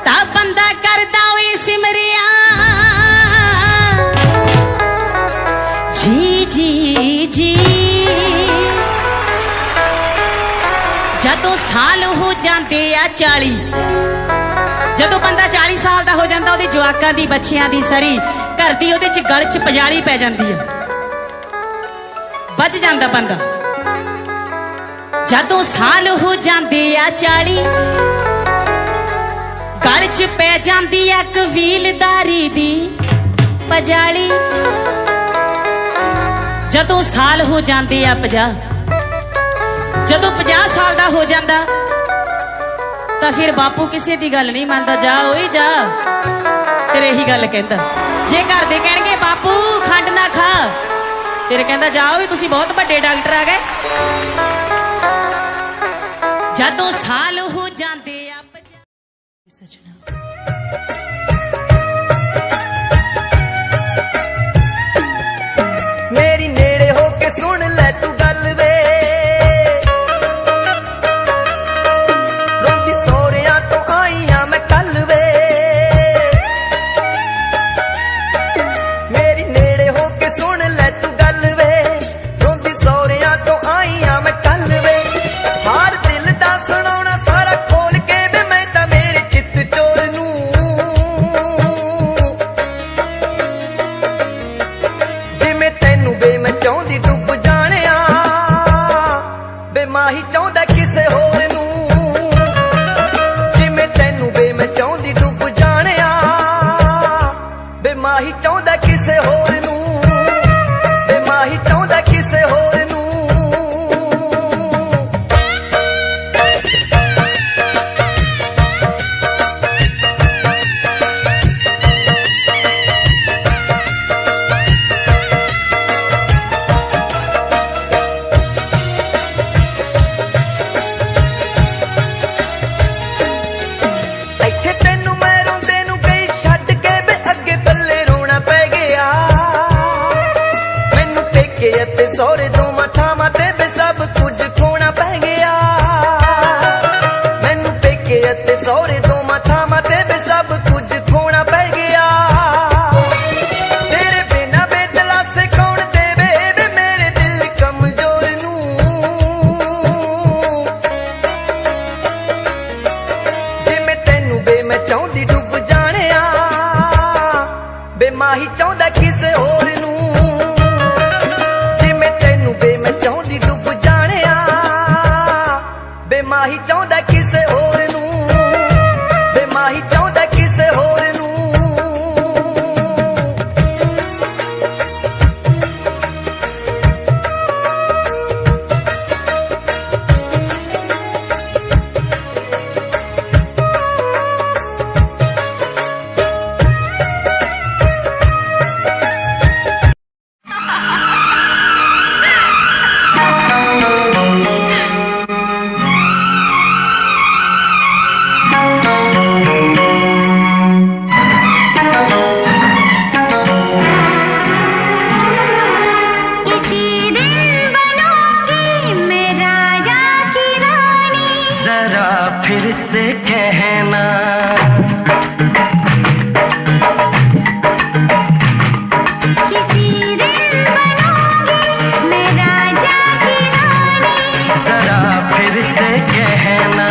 ਤਾਂ ਬੰਦਾ ਕਰਦਾ ਓਏ ਸਿਮਰਿਆ ਜੀ ਜੀ ਜੀ। ਜਦੋਂ ਸਾਲ ਹੋ ਜਾਂਦੇ ਆ 40, ਜਦੋਂ ਬੰਦਾ 40 ਸਾਲ ਦਾ ਹੋ ਜਾਂਦਾ, ਉਹਦੇ ਜਵਾਕਾਂ ਦੀ, ਬੱਚਿਆਂ ਦੀ ਸਰੀ ਘਰ ਦੀ ਉਹਦੇ 'ਚ ਗਲ 'ਚ ਪਜਾਲੀ ਪੈ ਜਾਂਦੀ ਆ, ਬਚ ਜਾਂਦਾ ਬੰਦਾ। ਜਦੋਂ ਸਾਲ ਹੋ ਜਾਂਦੇ ਆ 40, ਗਲ 'ਚ ਪੈ ਜਾਂਦੀ ਆ ਕਬੀਲਦਾਰੀ ਦੀ ਪਜਾਲੀ। ਜਦੋਂ ਸਾਲ ਹੋ ਜਾਂਦੇ ਆ 50, ਜਦੋਂ 50 ਸਾਲ ਦਾ ਹੋ ਜਾਂਦਾ, ਤਾਂ ਫਿਰ ਬਾਪੂ ਕਿਸੇ ਦੀ ਗੱਲ ਨਹੀਂ ਮੰਨਦਾ, ਜਾ ਓਏ ਜਾ, ਫਿਰ ਇਹੀ ਗੱਲ ਕਹਿੰਦਾ। ਜੇ ਘਰ ਦੇ ਕਹਿਣਗੇ ਬਾਪੂ ਖੰਡ ਨਾ ਖਾ, ਫਿਰ ਕਹਿੰਦਾ ਜਾ ਓਏ ਤੁਸੀਂ ਬਹੁਤ ਵੱਡੇ ਡਾਕਟਰ ਆ ਗਏ। ਜਦੋਂ ਸਾਲ ਹੋ ਜਾਂਦੇ ਆ 50, ਮੇਰੀ ਨੇੜੇ ਹੋ ਕੇ ਸੁਣ ਲੈ ਤੂੰ ਗੱਲ ਵੇ, ਰੋਂਦੀ ਸੋਹਰਿਆਂ ਤੋਂ ਆਈਆਂ ਮੈਂ ਕੱਲ ਵੇ। ਮੇਰੀ ਨੇੜੇ ਹੋ ਕੇ ਸੁਣ ਲੈ ਤੂੰ ਗੱਲ ਵੇ, ਰੋਂਦੀ ਸੋਹਰਿਆਂ ਤੋਂ ਆਈਆਂ ਮੈਂ ਕੱਲ ਵੇ। ਹਾਰ ਦਿਲ ਦਾ ਸੁਣਾਉਣਾ ਸਾਰਾ ਖੋਲ ਕੇ ਵੇ, ਮੈਂ ਤਾਂ ਮੇਰੇ ਚਿੱਤ ਚੋਰ ਨੂੰ, ਜਿਵੇਂ ਤੈਨੂੰ ਵੇ ਮੈਂ ਚਾਹੁੰਦੀ ਡੁੱਬ ਜਾਣਿਆ, ਵੇ ਮਾਹੀ ਚਾਹੁੰਦਾ ਕਿਸੇ ਹੋਰ ਨੂੰ। ਜਿਵੇਂ ਤੈਨੂੰ ਵੇ ਮੈਂ ਚਾਹੁੰਦੀ ਡੁੱਬ ਜਾਣਿਆ, ਵੇ ਮਾਹੀ ਚਾਹੁੰਦਾ ਕਿਸੇ ਹੋਰ ਨੂੰ, ਵੇ ਮਾਹੀ ਚਾਹੁੰਦਾ ਕਿਸੇ ਹੋਰ ਨੂੰ। ਇੱਥੇ ਤੈਨੂੰ ਮੈਂ ਰੋਂਦੇ ਨੂੰ ਗਈ ਛੱਡ ਕੇ ਵੇ, ਅੱਗੇ ਪੱਲੇ ਰੋਣਾ ਪੈ ਗਿਆ। ਮੈਨੂੰ ਪੇਕੇ ਅਤੇ ਸਹੁਰੇ ਦੋਵਾਂ ਥਾਵਾਂ ਤੇ ਵੇ ਸਭ ਕੁਝ ਖੋਣਾ ਪੈ ਗਿਆ। ਮੈਨੂੰ ਪੇਕੇ ਅਤੇ ਸਹੁਰੇ ਦੋਵਾਂ ਥਾਵਾਂ ਤੇ ਵੇ ਸਭ ਕੁਝ ਖੋਣਾ ਪੈ ਗਿਆ। ਤੇਰੇ ਬਿਨਾਂ ਬੇਦਲਾਸੇ ਕੌਣ ਦੇਵੇ ਵੇ ਮੇਰੇ ਦਿਲ ਕਮਜ਼ੋਰ ਨੂੰ। ਜਿਵੇਂ ਤੈਨੂੰ ਵੇ ਮੈਂ ਚਾਹੁੰਦੀ ਡੁੱਬ ਜਾਣਿਆ, ਵੇ ਮਾਹੀ ਚਾਹੁੰਦਾ ਕਿਸੇ ਹੋਰ ਨੂੰ। ਜਿਵੇਂ ਤੈਨੂੰ ਵੇ ਮੈਂ ਚਾਹੁੰਦੀ ਡੁੱਬ ਜਾਣਿਆ, ਵੇ ਮਾਹੀ ਚਾਹੁੰਦਾ ਕਿਸੇ ਹੋਰ ਨੂੰ, ਵੇ ਮਾਹੀ ਚਾਹੁੰਦਾ ਕਿਸੇ ਹੋਰ ਨੂੰ। फिर से कहना। किसी दिन बनूंगी मैं राजा की रानी। जरा फिर से कहना।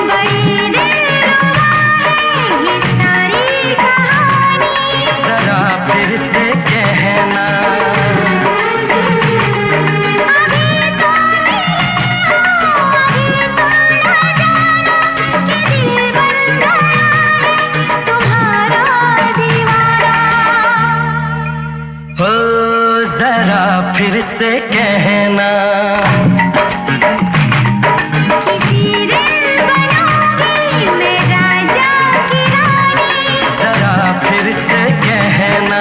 बड़ी दिलरुबा है ये सारी कहानी। जरा फिर से कहना। अभी तो मिले हो, अभी तुम न जानो कि दिल बन गया है तुम्हारा दीवाना। हो जरा फिर से कहना। किसी दिन बनूंगी मैं राजा की रानी। जरा फिर से कहना।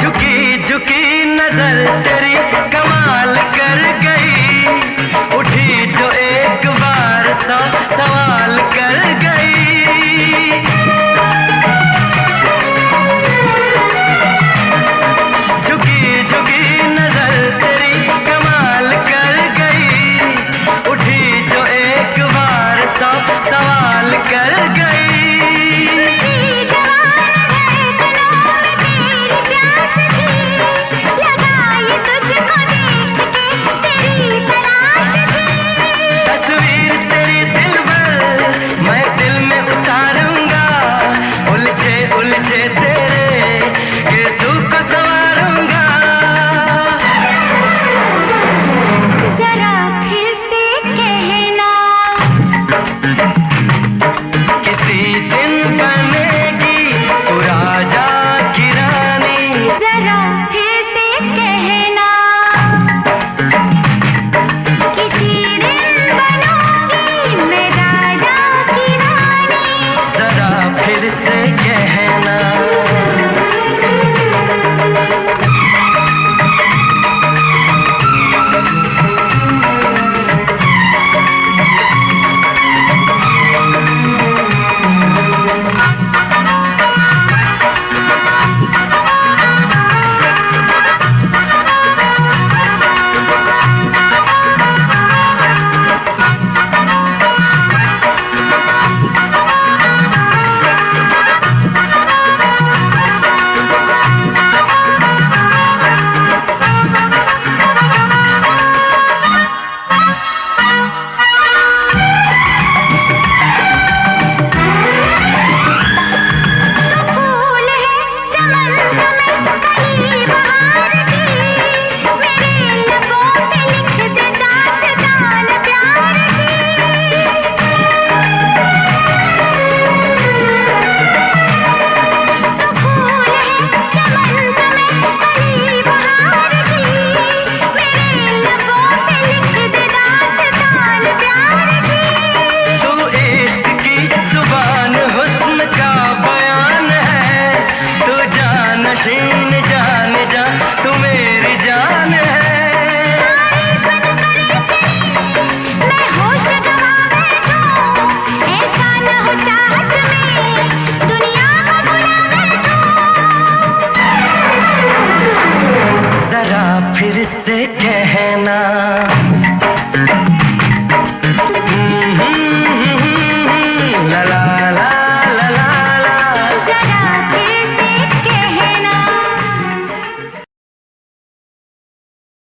झुकी झुकी नजर तेरी कमाल कर गई। उठी जो एक बार सौ सवाल कर गई। झुकी झुकी नजर तेरी कमाल कर गई। उठी जो एक बार सौ सवाल कर गई। मेरी जवान धड़कनों में तेरी प्यास थी। लगाई तुझको देख के तेरी तलाश थी। तस्वीर तेरी दिल भर मैं दिल में उतारूंगा। उलझे उलझे तेरे केसों को संवारूंगा। जरा फिर से कहना। किसी दिन बनेगी तू राजा की रानी। जरा फिर से कहना। किसी दिन बनूंगी मैं राजा की रानी। जरा फिर से कहना। तो फूल है चमन में कली बहार की। मेरे लबों पे लिख दे दास्तान प्यार की। तो फूल है चमन में कली बहार की। मेरे लबों पे लिख दे दास्तान प्यार की। तू इश्क की जुबान हुस्न का बयान है। तू जानशीन जान जा तू मेरी जान है। तारीफ न करे तेरी मैं होश गंवा बैठूं। ऐसा न हो चाहत में दुनिया को भुला बैठूं। जरा फिर से कहना।